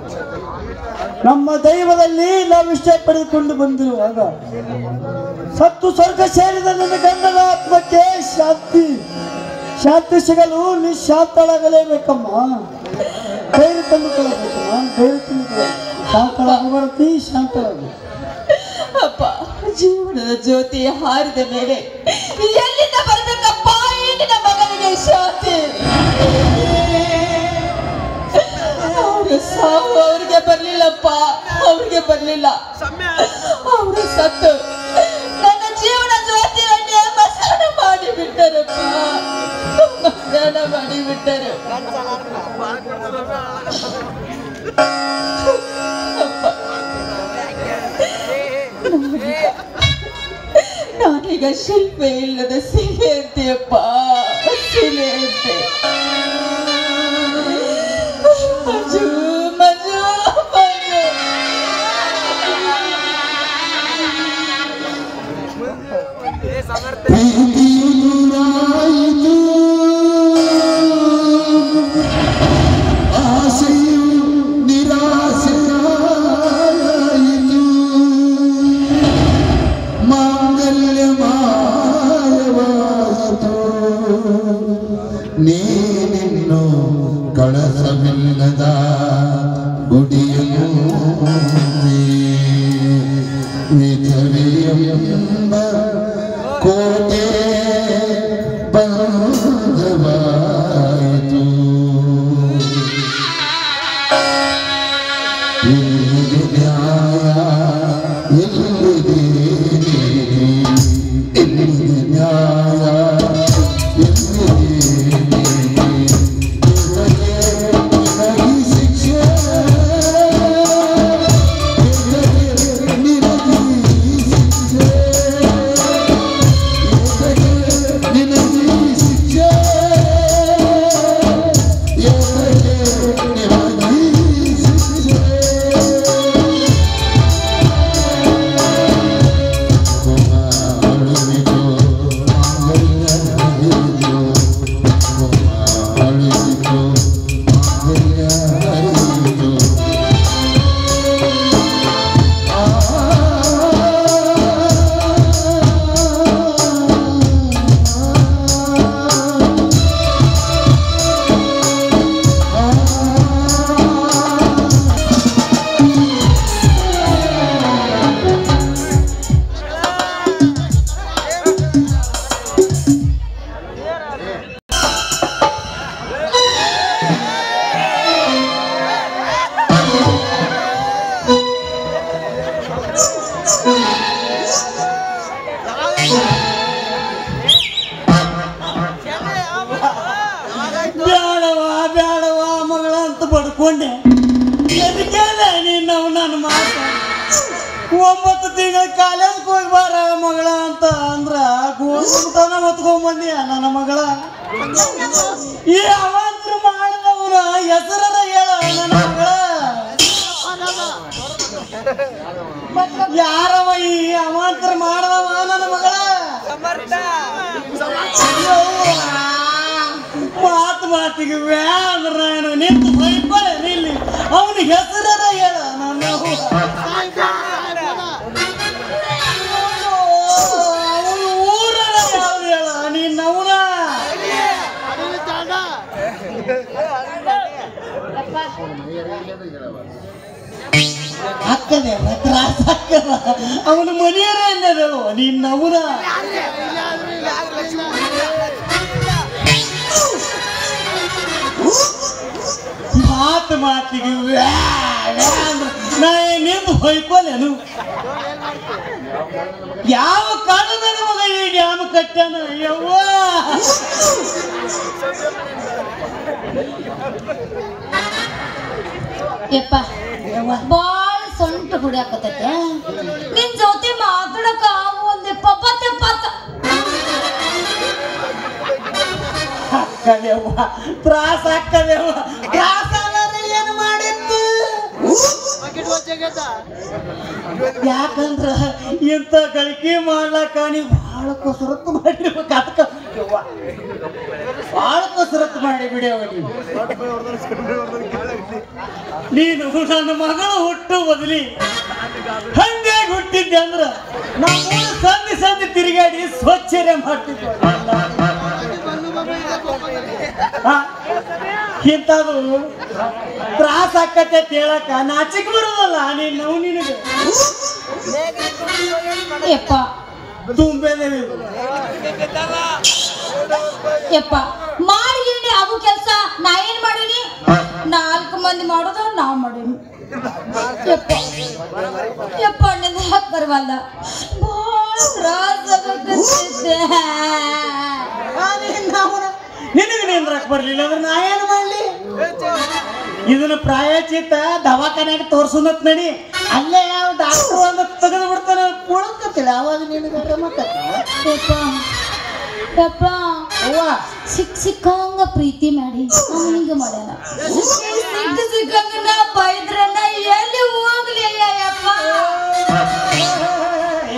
ನಮ್ಮ ದೈವದಲ್ಲಿ ನಾವು ನಿಶ್ಚಯ ಪಡೆದುಕೊಂಡು ಬಂದಿರುವಾಗ ಸತ್ತು ಸ್ವರ್ಗ ಸೇರಿದ ನನ್ನ ಗಂಡನ ಆತ್ಮಕ್ಕೆ ಶಾಂತಿ ಸಿಗಲು ನೀ ಶಾಂತಳಾಗಲೇಬೇಕಮ್ಮ. ಧೈರ್ಯ ತಂದುಕೊಳ್ಳಬೇಕಮ್ಮ, ಧೈರ್ಯ ತಂದುಕೊಳ್ಳಬೇಕು. ಶಾಂತಳಾಗ ಬರ್ತಿ, ಶಾಂತಳಾಗು. ಅಪ್ಪ, ಜೀವನದ ಜ್ಯೋತಿ ಹಾರಿದ ಮೇಲೆ ಎಲ್ಲಿಂದ ಬರಬೇಕಪ್ಪ ನಿನ್ನ ಮಗನಿಗೆ ಶಾಂತಿ? ಅವರ ಸಾವು ಅವ್ರಿಗೆ ಬರ್ಲಿಲ್ಲಪ್ಪ, ಅವ್ರಿಗೆ ಬರ್ಲಿಲ್ಲ. ಅವರು ಸತ್ತು ನನ್ನ ಜೀವನ ಜ್ಯೋತಿಯನ್ನೇ ಮಸಣ ಮಾಡಿಬಿಟ್ಟರಪ್ಪ, ಮಸಣ ಮಾಡಿಬಿಟ್ಟರು. ನಾನೀಗ ಶಿಲ್ಪೆ ಇಲ್ಲದ ಶಿಲೆ ಅಂತೆಯಪ್ಪ, ಶಿಲೆ ಅಂತೆ. ಮಂಜು ಮಂಜು ಮಂಜು, ಆಸೆಯು ನಿರಾಸೆಯಾಯಿತು, ಮಾಂಗಲ್ಯ ಮಾಯವಾಯಿತು, ನೀನಿನ್ನು ಕಳಸವಿಲ್ಲದ ಗುಡಿಯನ್ನು ವಿಧವೆಯೆಂಬ ಕೋಟೆ ಬಂಧವಾಯಿತು. ಎಲ್ಲಿದೆ ನ್ಯಾಯ, ಎಲ್ಲಿದೆ ನೀತಿ, ಎಲ್ಲಿದೆ ನ್ಯಾಯ, ಎಲ್ಲಿದೆ ಬ್ಯಾಡವಾ ಬ್ಯಾಡವಾ ಮಗಳ ಅಂತ ಬಡ್ಕೊಂಡೆ. ಎದಕ್ಕೆ ನೀನು ನನ್ನ ಮಾತು 9 ತಿಂಗಳ ಕಾಲೇಜ್ಗೆ ಹೋಗಿ ಬಾರ ಮಗಳ ಅಂತ ಅಂದ್ರ ಗೋತನ ಹೊತ್ಕೊಂಡ್ಬಂದಿ ನನ್ನ ಮಗಳ ಈ ಅವಾಂತರ ಮಾಡಿದವನ ಹೆಸರ ಹೇಳ ನನ್ನ ಮಗಳ ಯಾರವ ಈ ಅವಾಂತರ ಮಾಡದವ ನನ್ನ ಮಗಳ ಮಾತಿಗೆ ವ್ಯಾಂದ್ರ ನಿಂತು ಬೈಕೊಳ್ಳೆ ನಿಲ್ಲಿ ಅವನ ಹೆಸರ ಹೇಳ ನನ್ನ ಊರರ ಯಾವ್ದು ಹೇಳ ನಿನ್ನವನ ಅಕ್ಕನೇ ತ್ರಾಸ ಅಕ್ಕದ ಅವನ ಮನೆಯರೇ ಅನ್ನೋದು ನಿನ್ನವನ ಮಾತಿಗೆ ನಾ ನಿಂದು ಹೊಯ್ಕೊಲೇನು ಯಾವ ಕಾಲದಾಗ ಮಗ ಈ ಡ್ಯಾಮ್ ಕಟ್ಟಾನ ಯವ್ವ ಯಪ್ಪ ಬಾಳ ಸೊಂಟ ಕುಡಿಯಾಕತ್ತೈತೆ ನಿನ್ ಜೊತೆ ಮಾತಾಡಕ ಒಂದ್ ಪಪ್ಪತ್ತೆ ಪತ್ತ ಅಕ್ಕದೇವ್ವ ತ್ರಾಸ ಅಕ್ಕದೇವ್ವ ತ್ರಾಸ ಏನು ಮಾಡಿತ್ತು ಯಾಕಂದ್ರ ಇಂಥ ಗಳಿಕೆ ಮಾಡ್ಲಾಕ ನೀವು ಬಹಳ ಕಸರತ್ತು ಮಾಡಿರ್ಬೇಕು ಅದಕ್ಕ ಬಹಳ ಕಸರತ್ತು ಮಾಡಿ ಬಿಡ್ಯವ ನೀನು ನನ್ನ ಮಗಳು ಹುಟ್ಟು ಬದಲಿ ಹಂಗಾಗಿ ಹುಟ್ಟಿದ್ದೆ ಅಂದ್ರ ನಾವು ಸಂಧಿ ತಿರುಗಾಡಿ ಸ್ವಚ್ಛತೆ ಮಾಡ್ತಿದ್ವಿ ಇಂಥದು ತ್ರಾಸ ಆಕತ್ತೆ ಅಂತ ಹೇಳಕ ನಾಚಿಕೆ ಬರೋದಲ್ಲ ನಾವು ನಿನಗೆ ಯಪ್ಪ ತುಂಬೇದೇವಿ ಯಪ್ಪ ಮಾಡಿದೀನಿ ಅವು ಕೆಲಸ ನಾ ಏನ್ ಮಾಡೀನಿ 4 ಮಂದಿ ಮಾಡೋದು ನಾ ಮಾಡೀನಿ ಯಪ್ಪ ಯಪ್ಪ ನಿಂದ ಹಾಕ್ ಬರವಲ್ಲ ಭಾಳ ತ್ರಾಸ ಆಗಕತ್ತಿದ್ದೆ ನಿನಗೆ ನಿಂದ್ರಕ್ ಬರ್ಲಿಲ್ಲ ಅಂದ್ರೆ ನಾ ಏನು ಮಾಡ್ಲಿ ಇದನ್ನ ಪ್ರಾಯಚಿತ್ತ ದವಾಖಾನೆಗೆ ತೋರ್ಸೋದತ್ ನಡಿ ಅಲ್ಲೇ ಯಾವ ಡಾಕ್ಟರ್ ಒಂದು ತೆಗೆದು ಬಿಡ್ತಾನೆ ಪುಳಕತ್ತಿಲ್ಲ ಅವಾಗ ನಿನಗೆ ಮತ್ತೆ ಯಪ್ಪ ಸಿಕ್ಕಂಗ ಪ್ರೀತಿ ಮಾಡಿ ಹಿಂಗ ಮಾಡ್ಯಾನ ಸಿಕ್ಕಂಗ ನಾ ಬೈದ್ರ ನಾ ಎಲ್ಲಿ ಹೋಗ್ಲಿ ಯಪ್ಪ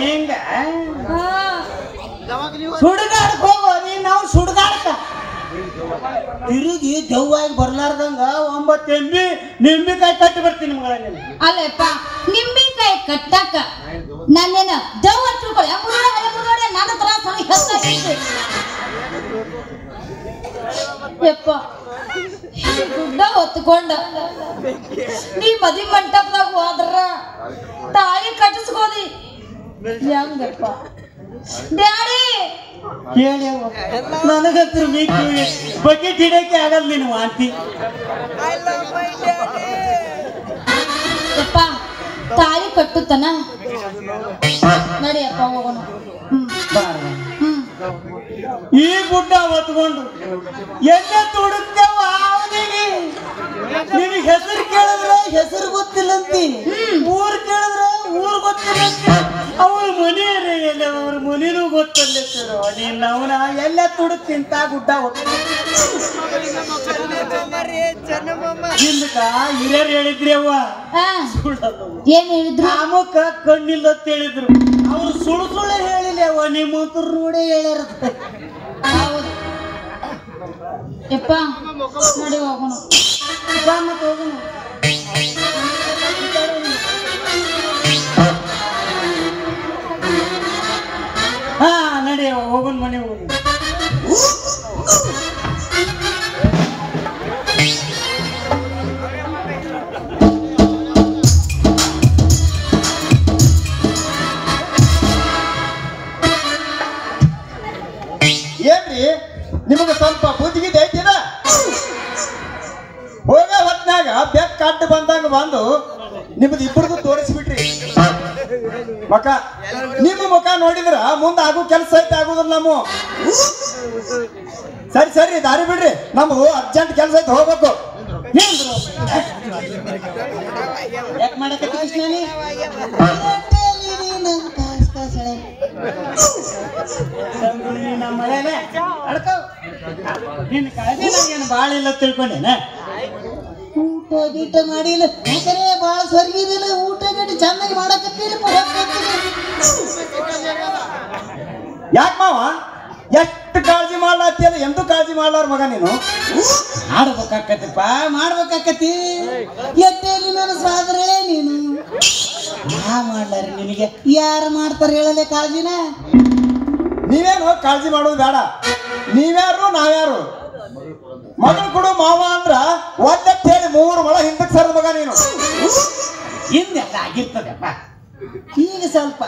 ಹಿಂಗ ಸುಡುಗಾಡಕ್ ಹೋಗೋ ನೀನ್ ನಾವು ಸುಡುಗಾಡಕ ತಿರುಗಿ ದೆವ್ವಾಗಿ ಬರ್ಲಾರ್ದಂಗ 9 ನಿಂಬಿಕಾಯಿ ಕಟ್ಟಿ ಬರ್ತೀನಿ ಮಗಳ ಅಲ್ಲಪ್ಪ ನಿಂಬಿಕಾಯಿ ಕಟ್ಟಾಕ ನಾನೇನ ದೆವ್ವ ತಿಳ್ಕೊಳ್ಳಿ ಮುರುಡೆ ನನ್ನ ತ್ರಾಸ ಹೆಚ್ಚಾಗಿತ್ತು ಯಪ್ಪ ದುಡ್ಡ ಹೊತ್ಕೊಂಡ ನೀ ಮದಿ ಮಂಟಪದಾಗ ಹೋದ್ರ ತಾಳಿ ಕಟ್ಟಿಸ್ಕೋದಿ ಹೆಂಗಪ್ಪ ಡ್ಯಾಡಿ ಕೇಳಿ ನನಗಂತೂ ಬಕೆಟ್ ಹಿಡಕ್ಕೆ ಆಗಲ್ಲ ನೀನು ವಾಂತಿ ಯಪ್ಪ ತಾಳಿ ಕಟ್ಟುತ್ತಾನ ನಡಿಯಪ್ಪ ಹೋಗೋಣ ಈ ಗುಡ್ಡ ಹೊತ್ಕೊಂಡು ಎಲ್ಲ ತುಡುತ್ತೇವ ಅವನಿಗೆ ನಿನಗೆ ಹೆಸರು ಕೇಳಿದ್ರೆ ಹೆಸರು ಗೊತ್ತಿಲ್ಲಂತಿ ಊರ್ ಕೇಳಿದ್ರೆ ಊರ್ ಗೊತ್ತಿಲ್ಲಂತಿ ಅವಳ ಮನೆಯರೇ ಎಲ್ಲ ಅವ್ರ ಮನೇನೂ ಗೊತ್ತಲ್ಲ ನೀನ್ ಅವನ ಎಲ್ಲ ತುಡುಕ್ತಿಂತ ಗುಡ್ಡ ಹೊತ್ಕೊಂಡು ಹಿಂದಕ ಹಿರಿಯರು ಹೇಳಿದ್ರಿ ಅವ್ವ ಏನ್ ಹೇಳಿದ್ರು ನಾಮಕ್ಕ ಕಣ್ಣಿಲ್ಲ ಅಂತ ಹೇಳಿದ್ರು ಅವ್ರು ಸುಳ್ಳು ಹೇಳಿಲ್ಲ ಅವ್ವ ನಿಮ್ಮಂತೂ ನೋಡೇ ಹೇಳ್ಯಾರ ಹೌದು ಯಪ್ಪ ನಡಿ ಹೋಗೋಣ ಮತ್ತೆ ಹೋಗೋಣ ಹಾ ನಡಿ ಹೋಗೋಣ ಮನೆ ಹೋಗೋಣ ಏನ್ರಿ ನಿಮಗೆ ಸ್ವಲ್ಪ ಬುದ್ಧಿಗಿದೆ ಐತಿದ ಹೋಗ ಹೊತ್ನಾಗ ಬೆಕ್ಕ ಕಟ್ಟು ಬಂದಾಗ ಬಂದು ನಿಮ್ದು ಇಬ್ಬರಿಗೂ ತೋರಿಸ್ಬಿಟ್ರಿ ಮಕ ನಿಮ್ಮ ಮುಖ ನೋಡಿದ್ರ ಮುಂದೆ ಆಗೋ ಕೆಲಸ ಐತೆ ಆಗುದಿಲ್ಲ ನಮ್ಮ ಸರಿ ದಾರಿ ಬಿಡ್ರಿ ನಮ್ದು ಅರ್ಜೆಂಟ್ ಕೆಲಸ ಐತೆ ಹೋಗ್ಬೇಕು ಕೃಷ್ಣನಿ ನಮ್ಮ ಮಳೆಲೆ ಅಡ್ಕೋ ನಿನ್ನ ಕಾಳಜಿ ನನಗೇನು ಭಾಳ ಇಲ್ಲ ತಿಳ್ಕೊಂಡೇನ ಊಟ ಗೀಟ ಮಾಡಿಲ್ಲ ಯಾಕಂದ್ರೆ ಭಾಳ ಸ್ವರ್ಗಿದಿಲ್ಲ ಊಟ ಗೀಟ ಚೆನ್ನಾಗಿ ಮಾಡಕತ್ತಿಲ್ಲ ಯಾಕೆ ಮಾವ ಎಷ್ಟು ಕಾಳಜಿ ಮಾಡ್ಲಾತಿಯಲ್ಲ ಎಂದೂ ಕಾಳಜಿ ಮಾಡ್ಲಾರ ಮಗ ನೀನು ಮಾಡ್ಬೇಕಾಕತಿಪ್ಪ ಮಾಡ್ಬೇಕಾಕತಿ ಎಟ್ಟೆಯಲ್ಲಿ ನನ್ನ ಸಾದ್ರೆ ನೀನು ನಾ ಮಾಡ್ಲಾರ ನಿನಗೆ ಯಾರು ಮಾಡ್ತಾರೆ ಹೇಳಲೆ ಕಾಳಜಿನ ನೀವೇನು ಕಾಳಜಿ ಮಾಡೋದು ಬೇಡ ನೀವ್ಯಾರು ನಾವ್ಯಾರು ಮಗಳು ಕೊಡು ಮಾವ ಅಂದ್ರ ಒಂದಕ್ಕೆ ಹೇಳಿ 3 ಮೊಳ ಹಿಂದಕ್ಕೆ ಸರದ ಮಗ ನೀನು ಹಿಂದೆಲ್ಲ ಆಗಿರ್ತದಪ್ಪ ಈಗ ಸ್ವಲ್ಪ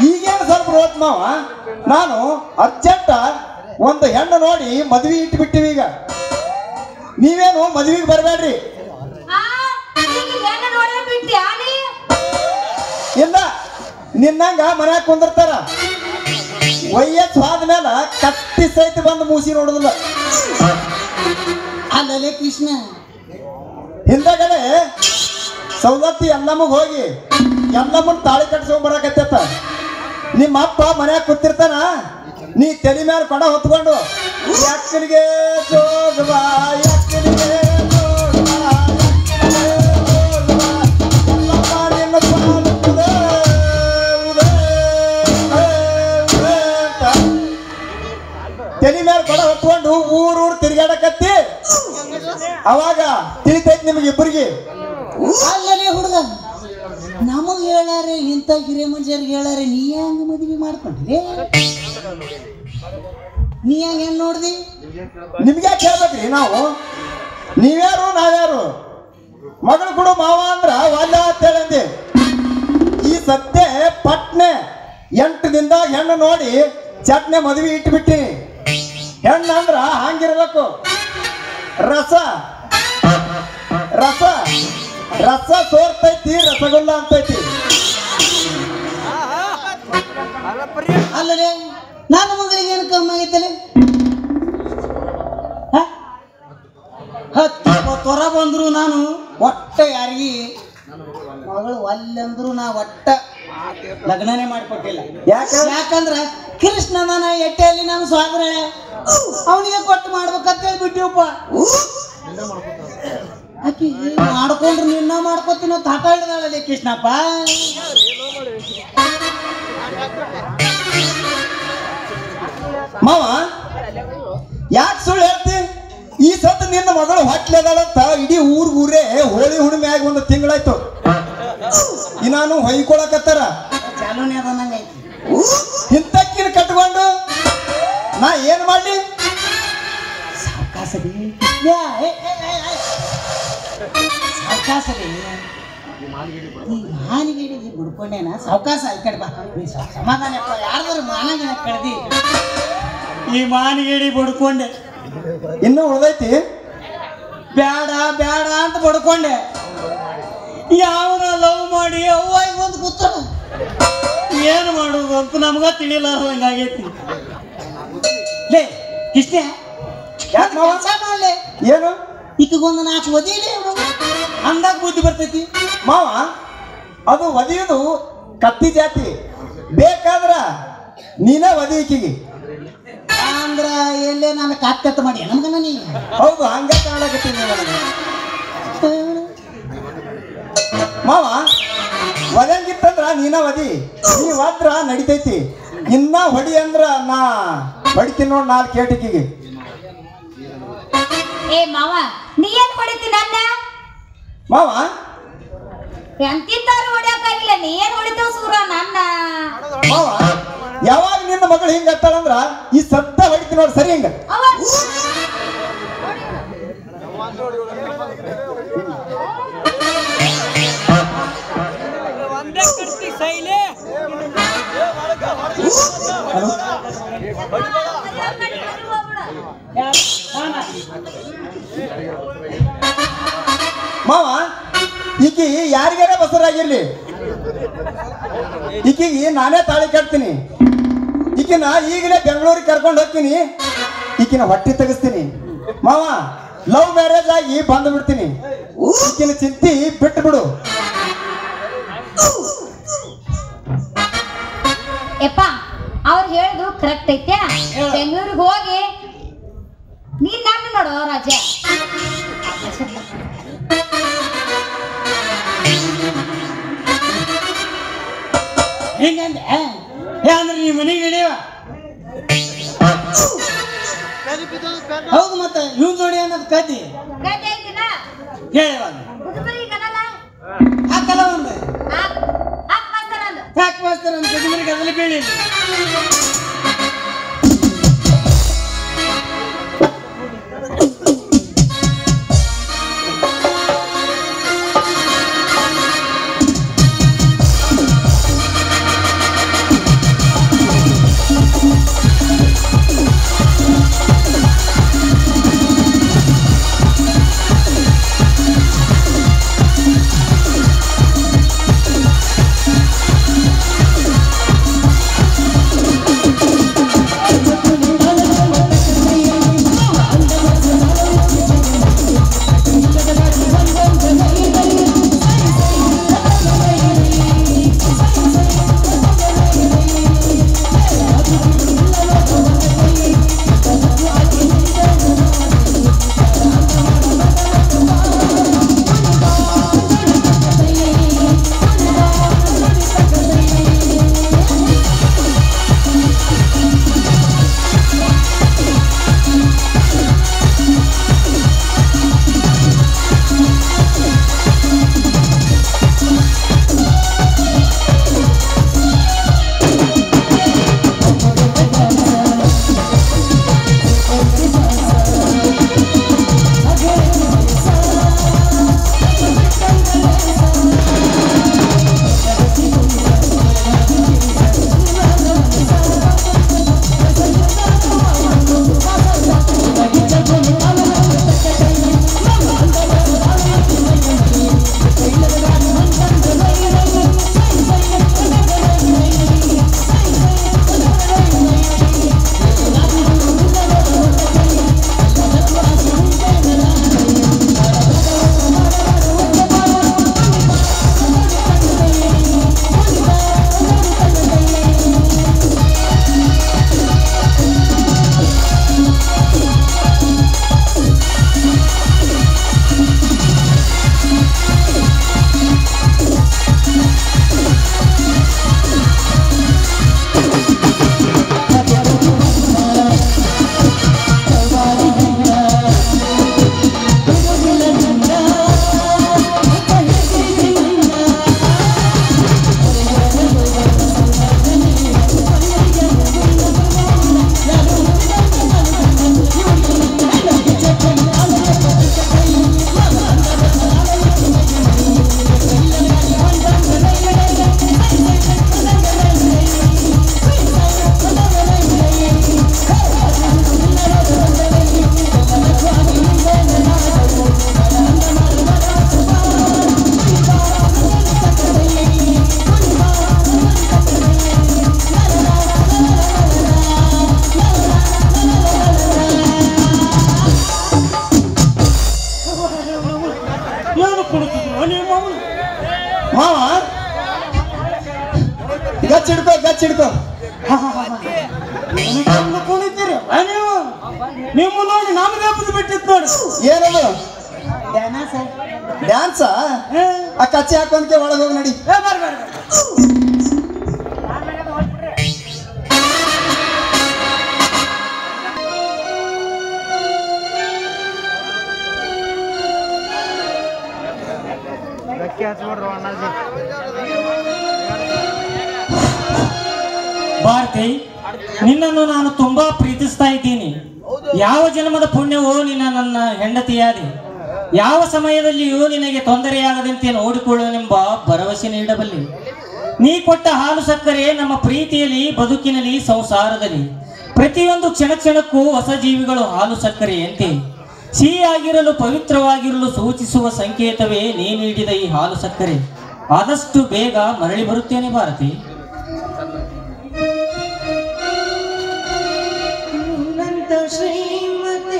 ಈಗೇನು ಸ್ವಲ್ಪ ರೋತ್ ಮಾವ ನಾನು ಅರ್ಜೆಂಟ್ ಒಂದು ಹೆಣ್ಣು ನೋಡಿ ಮದ್ವಿ ಇಟ್ಬಿಟ್ಟಿವಿ ಈಗ ನೀವೇನು ಮದ್ವಿಗೆ ಬರಬೇಡ್ರಿ ಇಲ್ಲ ನಿನ್ನಂಗ ಮನ್ಯಾಗ ಕುಂದಿರ್ತಾರ ವಯಸ್ಸು ಆದ್ಮೇಲೆ ಕತ್ತಿ ಸಹಿತ ಬಂದು ಮೂಸಿ ನೋಡುದಿಲ್ಲ ಅಲ್ಲಲೇ ಕೃಷ್ಣ ಹಿಂದಗಡೆ ಸೌದತ್ತಿ ಎಲ್ಲಮ್ಮಗ್ ಹೋಗಿ ಎಲ್ಲಮ್ಮನ್ ತಾಳಿ ಕಟ್ಸ್ಕೊಂಡ್ ಬರಾಕತ್ತ ನಿಮ್ಮ ಅಪ್ಪ ಮನ್ಯಾಗ ಕೂತಿರ್ತಾನ ನೀ ತಲೆ ಮೇಲೆ ಕೊಡ ಹೊತ್ಕೊಂಡು ಯಾಕನಿಗೆ ಜೋಗವಾ ಯಾಕನಿಗೆ ತಲೆ ಮೇಲೆ ಕೊಡ ಹೊತ್ಕೊಂಡು ಊರು ತಿರುಗಾಡಕತ್ತಿ ಅವಾಗ ತಿಳಿತೈತಿ ನಿಮಗೆ ಇಬ್ಬರಿಗೆ ಅಲ್ಲಲೇ ಹುಡುಗ ನಮಗ್ ಹೇಳಾರೆ ಇಂಥ ಹಿರಿಯ ಮನುಷ್ಯರಿಗೆ ಹೇಳಾರೆ ನೀ ಹೆಂಗ ಮದುವೆ ಮಾಡ್ಕೊಂಡ್ರಿ ನೀ ಹೆಂಗ ಹೆಂಗ್ ನೋಡ್ದಿ ನಿಮ್ಗೆ ಯಾಕೆ ಹೇಳ್ಬೇಕ್ರಿ ನಾವು ನೀವ್ಯಾರು ನಾವ್ಯಾರು ಮಗಳು ಕೊಡು ಮಾವ ಅಂದ್ರ ವಾದ ಅಂತೇಳಿ ಈ ಸದ್ಯ ಪಟ್ನೆ 8 ದಿನದಾಗ ಹೆಣ್ಣು ನೋಡಿ ಚಟ್ನೆ ಮದುವೆ ಇಟ್ಬಿಟ್ಟಿನಿ ಹೆಣ್ಣು ಅಂದ್ರ ಹಂಗಿರ್ಬೇಕು ರಸ ರಸ ರಸ ಸೋರ್ತೈತಿ ರಸಗುಲ್ಲ ಅಂತೈತಿ ಅಲ್ಲಲೇ ನನ್ನ ಮಗಳಿಗೆ ಏನು ಕಮ್ಮಿ ಆಗೈತಲೆ ಹೊರ ಬಂದ್ರು ನಾನು ಒಟ್ಟ ಯಾರಿಗಿ ಮಗಳು ಅಲ್ಲಂದ್ರು ನಾ ಒಟ್ಟ ಲಗ್ನನೇ ಮಾಡಿಕೊಟ್ಟಿಲ್ಲ ಯಾಕಂದ್ರ ಕೃಷ್ಣನ ಎಟ್ಟೆಯಲ್ಲಿ ನಮ್ಮ ಸ್ವಾದ್ರೆ ಅವನಿಗೆ ಕೊಟ್ಟು ಮಾಡ್ಬೇಕಂತ ಹೇಳ್ಬಿಟ್ಟಿವಪ್ಪ ಆಕಿ ಮಾಡ್ಕೊಂಡ್ರು ನಿನ್ನ ಮಾಡ್ಕೊತೀನೋ ತಾಟ ಹಿಡ್ದಾಳಲ್ಲಿ ಕೃಷ್ಣಪ್ಪ ಮಾವ ಯಾಕೆ ಸುಳ್ಳು ಹೇಳ್ತಿ ಈ ಸತ್ ನಿನ್ನ ಮಗಳು ಹೊಟ್ಲೆದಾಳಂತ ಇಡೀ ಊರೇ ಹೋಳಿ ಹುಣ್ಣಿಮೆ ಆಗಿ 1 ತಿಂಗಳಾಯ್ತು ನಾನು ಹೊಯ್ಕೊಳಕತ್ತಾರ ಚಾಲೂನೇ ಅದ ನಂಗೈತಿ ಇಂತಕ್ಕಿನ ಕಟ್ಕೊಂಡು ನಾ ಏನ್ ಮಾಡ್ಲಿ ಸಾವಕಾಸರಿ ಸಾವಕಾಸರಿ ಮಾನಿಗಿಡಿ ಬಿಡ್ಕೊಂಡೇನ ಸಾವಕಾಸ ಈ ಕಡೆ ಬಾ ನೀ ಸಮಾಧಾನಪ್ಪ ಯಾರ್ದಾರು ಮಾನಗಿನ ಕಡ್ದಿ ಈ ಮಾನಿಗಿಡಿ ಬಡ್ಕೊಂಡೆ ಇನ್ನೂ ಉಳ್ದೈತಿ ಬ್ಯಾಡ ಬ್ಯಾಡ ಅಂತ ಬಡ್ಕೊಂಡೆ ಯಾವನ ಲವ್ ಮಾಡಿ ಅವ್ವಾಗಿ ಬಂದು ಕೂತಾಳ ಏನು ಮಾಡೋದು ಅಂತ ನಮ್ಗ ತಿಳಿಲ್ಲ ಹಂಗಾಗೈತಿ ಲೇ ಕೃಷ್ಣ ಯಾಕೆ ಕೆಲಸ ಮಾಡ್ಲೆ ಏನು ಈಗೊಂದು 4 ಒದಿಲಿ ಅಂದಾಗ ಬುದ್ಧಿ ಬರ್ತೈತಿ ಮಾವ ಅದು ಒದಿಯುದು ಕತ್ತಿ ಜಾತಿ ಬೇಕಾದ್ರ ನೀನೇ ಒದಿ ಈಕಿಗೆ ಅಂದ್ರ ಎಲ್ಲೇ ನಾನು ಕಾತ್ಕತ್ತ ಮಾಡಿ ನಮ್ಗನ ನೀ ಹೌದು ಹಂಗ ಕಾಣಕತ್ತೀನಿ ನನಗೆ ಮಾವ ಒದಂಗಿತ್ತಂದ್ರ ನೀನ ಒದಿ ನೀ ಒದ್ರ ನಡಿತೈತಿ ಇನ್ನ ಹೊಡಿ ಅಂದ್ರ ನಾ ಹೊಡಿತೀನಿ ನೋಡ್ 4 ಕೇಟಿಕಿಗೆ ಏ ಮಾವ ನೀ ಏನ್ ಹೊಡಿತಿ ನನ್ನ ಮಾವ ಎಂತಿಂತಾರು ಹೊಡ್ಯಾಕಾಗಿಲ್ಲ ನೀ ಏನ್ ಹೊಡಿತೇವ್ ಸೂರ ನನ್ನ ಮಾವ ಯಾವಾಗ ನಿನ್ನ ಮಗಳು ಹಿಂಗ ಅಂತಾಳಂದ್ರ ಈ ಸದ್ದ ಹೊಡಿತೀನಿ ನೋಡ್ ಸರಿ ಹಿಂಗ ಅವ ಮಾವ ಈಕಿ ಯಾರಿಗಾರ ಬಸರಾಗಿರ್ಲಿ ಈಕಿಗೆ ನಾನೇ ತಾಳಿ ಕಟ್ತೀನಿ ಈಕಿನ ಈಗಲೇ ಬೆಂಗಳೂರಿಗೆ ಕರ್ಕೊಂಡು ಹೋಗ್ತೀನಿ ಈಕಿನ ಹೊಟ್ಟಿ ತೆಗಿಸ್ತೀನಿ ಮಾವ ಲವ್ ಮ್ಯಾರೇಜ್ ಆಗಿ ಬಂದು ಬಿಡ್ತೀನಿ. ಈಗಿನ ಚಿಂತಿ ಬಿಟ್ಟು ಬಿಡು. ಯಪ್ಪ ಅವ್ರು ಹೇಳುದು ಕರೆಕ್ಟ್ ಐತೆ. ಬೆಂಗಳೂರಿಗೆ ಹೋಗಿ ನೀನ್ ನನ್ನ ನೋಡು ರಾಜ. ಹೆಂಗಂದ್ರೆ ಅಂದ್ರೆ ನೀ ಮನೆಗೆ ಹಿಡಿಯವ. ಹೌದು ಮತ್ತೆ ಇವನ್ ಜೋಡಿ ಅನ್ನೋದು ಕದ್ದಿ ಗದ್ದೆ ಐತಿನ ಹೇಳಿವಾಗ ಕುದುಬರಿ ಕನಲ್ಲ ಹಾಕಲ್ಲ ಒಂದು ಹಾಕ್ ಮಾಸ್ತರ ಅಂದು ಯಾಕೆ ಮಾಸ್ತರ ಅಂತ ಕುದುಬರಿಗೆ ಅದ್ರಲ್ಲಿ ಬೀಳಿ. ಮಾವ ಗಚ್ಚಿಡ್ಕೋ ಗಚ್ಚಿಡ್ಕೋ. ಕುಣಿತೀರಿ ನೀವು ನಿಮ್ಮ ನೋಡಿ ನಮ್ದೇ ಬುದ್ಧಿ ಬಿಟ್ಟಿತ್ತು ನೋಡಿ. ಏನದು ಡ್ಯಾನ್ಸ? ಆ ಕಚ್ಚಿ ಹಾಕೊಂಡ್ಕೆ ಒಳಗೆ ಹೋಗಿ ನಡಿ. ಭಾರತಿ, ನಿನ್ನನ್ನು ನಾನು ತುಂಬಾ ಪ್ರೀತಿಸ್ತಾ ಇದ್ದೀನಿ. ಯಾವ ಜನ್ಮದ ಪುಣ್ಯವೋ ನಿನ್ನ ನನ್ನ ಹೆಂಡತಿಯಾದೆ. ಯಾವ ಸಮಯದಲ್ಲಿಯೂ ನಿನಗೆ ತೊಂದರೆಯಾಗದಂತೆ ನೋಡಿಕೊಳ್ಳುವೆನೆಂಬ ಭರವಸೆ ನೀಡಬಲ್ಲೆ. ನೀ ಕೊಟ್ಟ ಹಾಲು ಸಕ್ಕರೆ ನಮ್ಮ ಪ್ರೀತಿಯಲ್ಲಿ, ಬದುಕಿನಲ್ಲಿ, ಸಂಸಾರದಲ್ಲಿ ಪ್ರತಿಯೊಂದು ಕ್ಷಣ ಕ್ಷಣಕ್ಕೂ ಹೊಸ ಜೀವಿಗಳು ಹಾಲು ಸಕ್ಕರೆಯಂತೆ ಸಿಹಿಯಾಗಿರಲು, ಪವಿತ್ರವಾಗಿರಲು ಸೂಚಿಸುವ ಸಂಕೇತವೇ ನೀ ನೀಡಿದ ಈ ಹಾಲು ಸಕ್ಕರೆ. ಆದಷ್ಟು ಬೇಗ ಮರಳಿ ಬರುತ್ತೇನೆ ಭಾರತಿ. ಶ್ರೀಮತಿ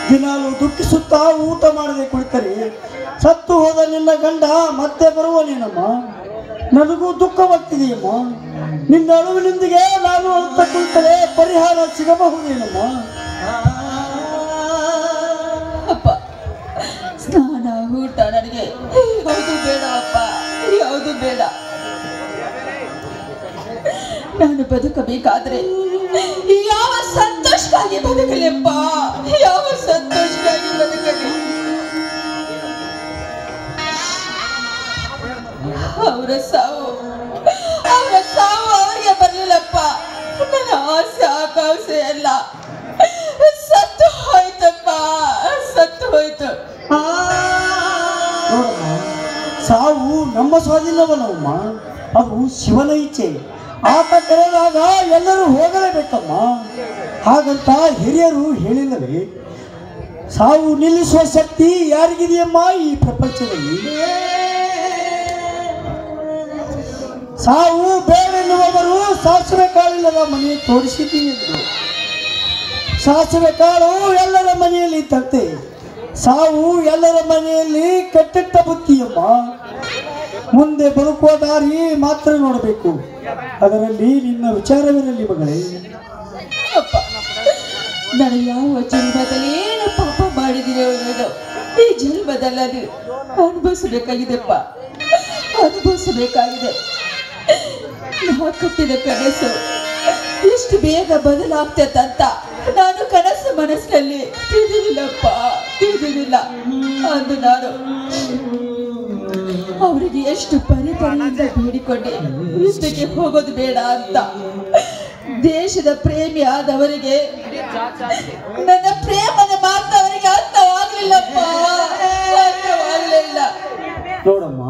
ದಿನಾಲು ದುಃಖಿಸುತ್ತಾ ಊಟ ಮಾಡದೆ ಕುಳಿತರೆ ಸತ್ತು ಹೋದ ನಿನ್ನ ಗಂಡ ಮತ್ತೆ ಬರುವನೇನಮ್ಮ. ನನಗೂ ದುಃಖವಾಗ್ತಿದೆಯಮ್ಮ. ನಿನ್ನ ಅಳುವಿನೊಂದಿಗೆ ನಾನು ಅಳುತ್ತಾ ಕುಳಿತರೆ ಪರಿಹಾರ ಸಿಗಬಹುದೇನಮ್ಮ. ಅಪ್ಪ, ಸ್ನಾನ ಊಟ ನನಗೆ ಯಾವುದು ಬೇಡ ಅಪ್ಪ, ಯಾವುದು ಬೇಡ. ನಾನು ಬದುಕಬೇಕಾದ್ರೆ ಯಾವ ಸಂತೋಷಕ್ಕಾಗಿ ಬದುಕಲಿಪ್ಪ, ಯಾವ ಸಂತೋಷಕ್ಕಾಗಿ ಬದುಕಲಿ. ಅವರ ಸಾವು ಅವರಿಗೆ ಬರಲಿಲ್ಲಪ್ಪ. ನನ್ನ ಆಸೆ ಆಕಾಂಕ್ಷೆ ಎಲ್ಲ ಸತ್ತು ಹೋಯ್ತಪ್ಪ, ಸತ್ತು ಹೋಯ್ತು. ಸಾವು ನಮ್ಮ ಸ್ವಾಧೀನವಲ್ಲವಮ್ಮ, ಅದು ಶಿವನ ಇಚ್ಛೆ. ಆತ ಕರೆದಾಗ ಎಲ್ಲರೂ ಹೋಗಲೇಬೇಕಮ್ಮ. ಹಾಗಂತ ಹಿರಿಯರು ಹೇಳಿಲ್ಲವೇ? ಸಾವು ನಿಲ್ಲಿಸುವ ಶಕ್ತಿ ಯಾರಿಗಿದೆಯಮ್ಮ ಈ ಪ್ರಪಂಚದಲ್ಲಿ? ಸಾವು ಬೇರೆನ್ನುವವರು ಸಾಸಿವೆ ಕಾಳಿಲ್ಲದ ಮನೆ ತೋರಿಸಿದ್ದೀವಿ ಎಂದು. ಸಾಸಿವೆ ಕಾಳು ಎಲ್ಲರ ಮನೆಯಲ್ಲಿ ಇದ್ದಂತೆ ಸಾವು ಎಲ್ಲರ ಮನೆಯಲ್ಲಿ ಕಟ್ಟಿಟ್ಟ ಬುತ್ತಿಯಮ್ಮ. ಮುಂದೆ ಬದುಕುವ ದಾರಿ ಮಾತ್ರ ನೋಡಬೇಕು, ಅದರಲ್ಲಿ ನಿನ್ನ ವಿಚಾರವಿರಲಿ ಮಗಳೇ. ಅಪ್ಪ, ನಾನು ಯಾವ ಜನ್ಮದಲ್ಲಿ ಏನು ಪಾಪ ಮಾಡಿದೀನೋ ಏನೋ ಈ ಜನ್ಮದಲ್ಲಿ ಅನುಭವಿಸಬೇಕಾಗಿದೆಪ್ಪ, ಅನುಭವಿಸಬೇಕಾಗಿದೆ. ನಾ ಕಟ್ಟಿದ ಕನಸು ಎಷ್ಟು ಬೇಗ ಬದಲಾಗ್ತದಂತ ನಾನು ಕನಸು ಮನಸ್ಸಿನಲ್ಲಿ ತಿಳಿದಿಲ್ಲಪ್ಪ, ತಿಳಿದಿಲ್ಲ. ಅಂದು ನಾನು ಅವರಿಗೆ ಎಷ್ಟು ಪರಿಪರಿಯಿಂದ ಬೇಡಿಕೊಂಡೆ ಯುದ್ಧಕ್ಕೆ ಹೋಗೋದು ಬೇಡ ಅಂತ. ದೇಶದ ಪ್ರೇಮಿ ಆದವರಿಗೆ ನನ್ನ ಪ್ರೇಮದ ಮಾತು ಅವರಿಗೆ ಅರ್ಥವಾಗಲಿಲ್ಲಪ್ಪ, ಅರ್ಥವಾಗಲಿಲ್ಲ. ನೋಡಮ್ಮ,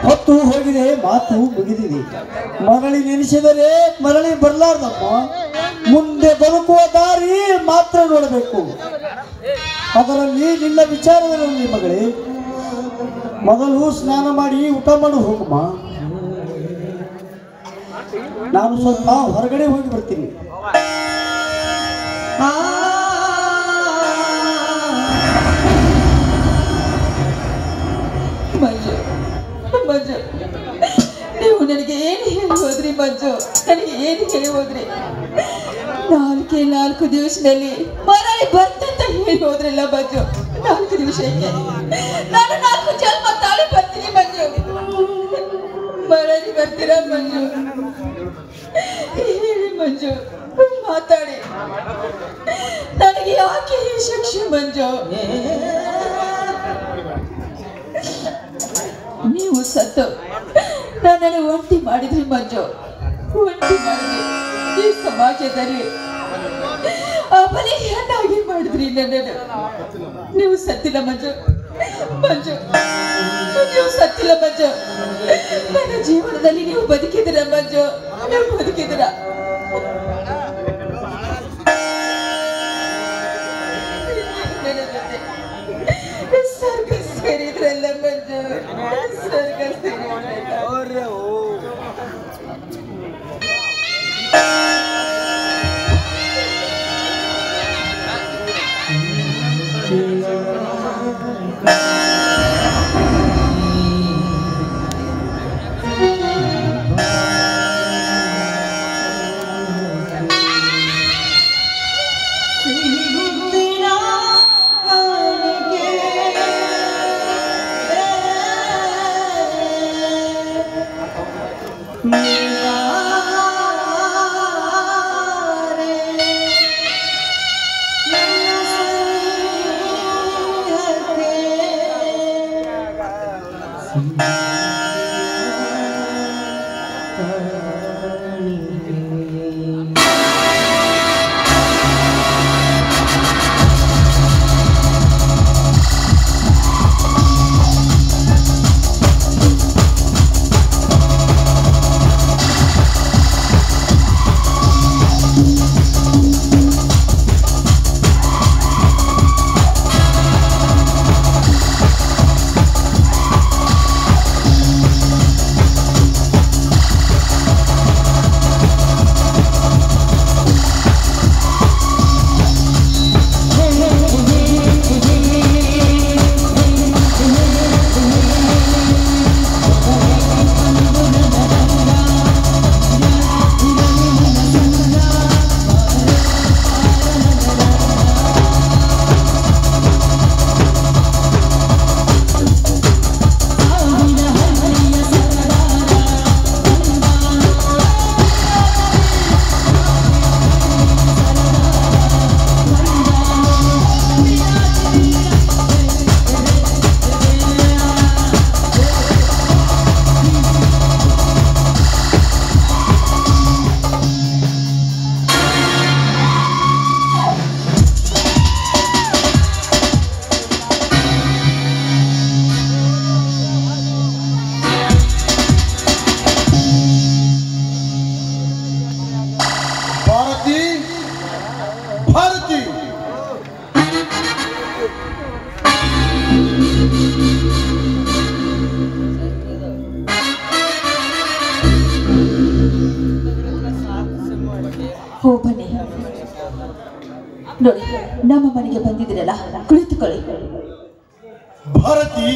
ಹೊತ್ತು ಹೋಗಿದೆ, ಮಾತು ಮುಗಿದಿದೆ. ಮರಳಿ ನೆನೆಸಿದರೆ ಮರಳಿ ಬರಲಾರ್ದಮ್ಮ. ಮುಂದೆ ಬದುಕುವ ದಾರಿ ಮಾತ್ರ ನೋಡಬೇಕು, ಅದರಲ್ಲಿ ನಿನ್ನ ವಿಚಾರವಿರಲಿ ಮಗಳೇ. ಮೊದಲು ಸ್ನಾನ ಮಾಡಿ ಊಟ ಮಾಡು ಹೋಗಮ್ಮ. ನಾನು ಸ್ವಲ್ಪ ಹೊರಗಡೆ ಹೋಗಿ ಬರ್ತೀನಿ. ಮಂಜು, ಮಂಜು, ನೀವು ನನಗೆ ಏನು ಹೇಳಿ ಹೋದ್ರಿ ಮಂಜು, ನನಗೆ ಏನು ಹೇಳಿ ಹೋದ್ರಿ? 4 ದಿವಸದಲ್ಲಿ ಮರಳಿ ಬರ್ತಂತ ಹೇಳಿ ಹೋದ್ರಲ್ಲ ಮಂಜು. 4 ದಿವಸಕ್ಕೆ ನಾನು 4 ಜನ್ಮ ತಾಳಿ ಬರ್ತೀನಿ ಮಂಜು. ಮರಳಿ ಬರ್ತೀರಾ ಮಂಜು? ಹೇಳಿ ಮಂಜು, ಮಾತಾಡಿ. ನನಗೆ ಯಾಕೆ ಈ ಶಿಕ್ಷೆ ಮಂಜು? ನೀವು ಸತ್ತು ನನ್ನನ್ನು ಒಂಟಿ ಮಾಡಿದ್ರಿ ಮಂಜು, ಒಂಟಿ ಮಾಡಿದ್ರಿ. ಈ ಸಮಾಜದಲ್ಲಿ ಅಬಲೆಯನ್ನಾಗಿ ಮಾಡಿದ್ರಿ ನನ್ನನ್ನು. ನೀವು ಸತ್ತಿಲ್ಲ ಮಂಜು, ಮಂಜು, ನೀವು ಸತ್ತಿಲ್ಲ ಮಂಜು. ನನ್ನ ಜೀವನದಲ್ಲಿ ನೀವು ಬದುಕಿದಿರ ಮಂಜು, ನೀವು ಬದುಕಿದಿರ. ಸ್ವರ್ಗ ಸೇರಿದ್ರಲ್ಲ ಮಂಜು, ಸ್ವರ್ಗ ಸೇರಿದ್ರಲ್ಲ. ಹೋ ಬನ್ನಿ. ನೋಡಿ, ನಮ್ಮ ಮನೆಗೆ ಬಂದಿದ್ದೀರಲ್ಲ, ಕುಳಿತುಕೊಳ್ಳಿ. ಭಾರತಿ,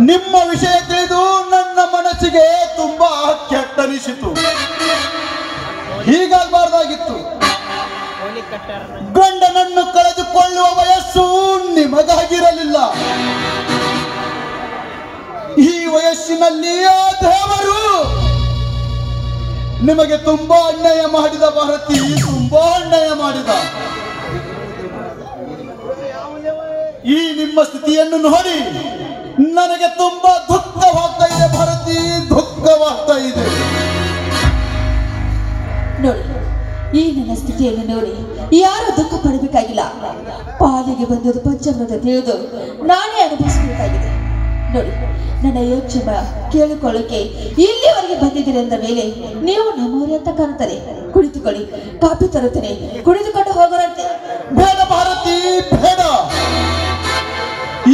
ನಿಮ್ಮ ವಿಷಯ ತಿಳಿದು ನನ್ನ ಮನಸ್ಸಿಗೆ ತುಂಬಾ ಕೆಟ್ಟನಿಸಿತು. ಹೀಗಾಗಬಾರ್ದಾಗಿತ್ತು. ಗಂಡನನ್ನು ಕಳೆದುಕೊಳ್ಳುವ ವಯಸ್ಸು ನಿಮಗಾಗಿರಲಿಲ್ಲ. ಈ ವಯಸ್ಸಿನಲ್ಲಿ ಆ ದೇವರು ನಿಮಗೆ ತುಂಬಾ ಅನ್ಯಾಯ ಮಾಡಿದ. ಭಾರತಿ, ತುಂಬಾ ಅನ್ಯಾಯ ಮಾಡಿದ. ಈ ನಿಮ್ಮ ಸ್ಥಿತಿಯನ್ನು ನೋಡಿ ನನಗೆ ತುಂಬಾ ದುಃಖವಾಗ್ತಾ ಇದೆ. ಭಾರತಿ, ದುಃಖವಾಗ್ತಾ ಇದೆ. ನೋಡಿ, ಈ ನನ್ನ ಸ್ಥಿತಿಯನ್ನು ನೋಡಿ ಯಾರು ದುಃಖ ಪಡಬೇಕಾಗಿಲ್ಲ. ಪಾಲಿಗೆ ಬಂದದ್ದು ಪಂಚಮೃತ ತಿಳಿದು ನಾನೇ ಅನುಭವಿಸಬೇಕಾಗಿದೆ. ನೋಡಿ, ನನ್ನ ಯೋಚನೆ ಕೇಳಿಕೊಳ್ಳಕ್ಕೆ ಇಲ್ಲಿವರೆಗೆ ಬಂದಿದ್ದೀರಿ ಅಂದ ಮೇಲೆ ನೀವು ನಮ್ಮವರೇ ಅಂತ ಕಾಣ್ತಾರೆ. ಕುಳಿತುಕೊಳ್ಳಿ, ಕಾಫಿ ತರುತ್ತೇನೆ, ಕುಡಿದುಕೊಂಡು ಹೋಗೋರಂತೆ. ಬೇಡ ಭಾರತಿ, ಬೇಡ.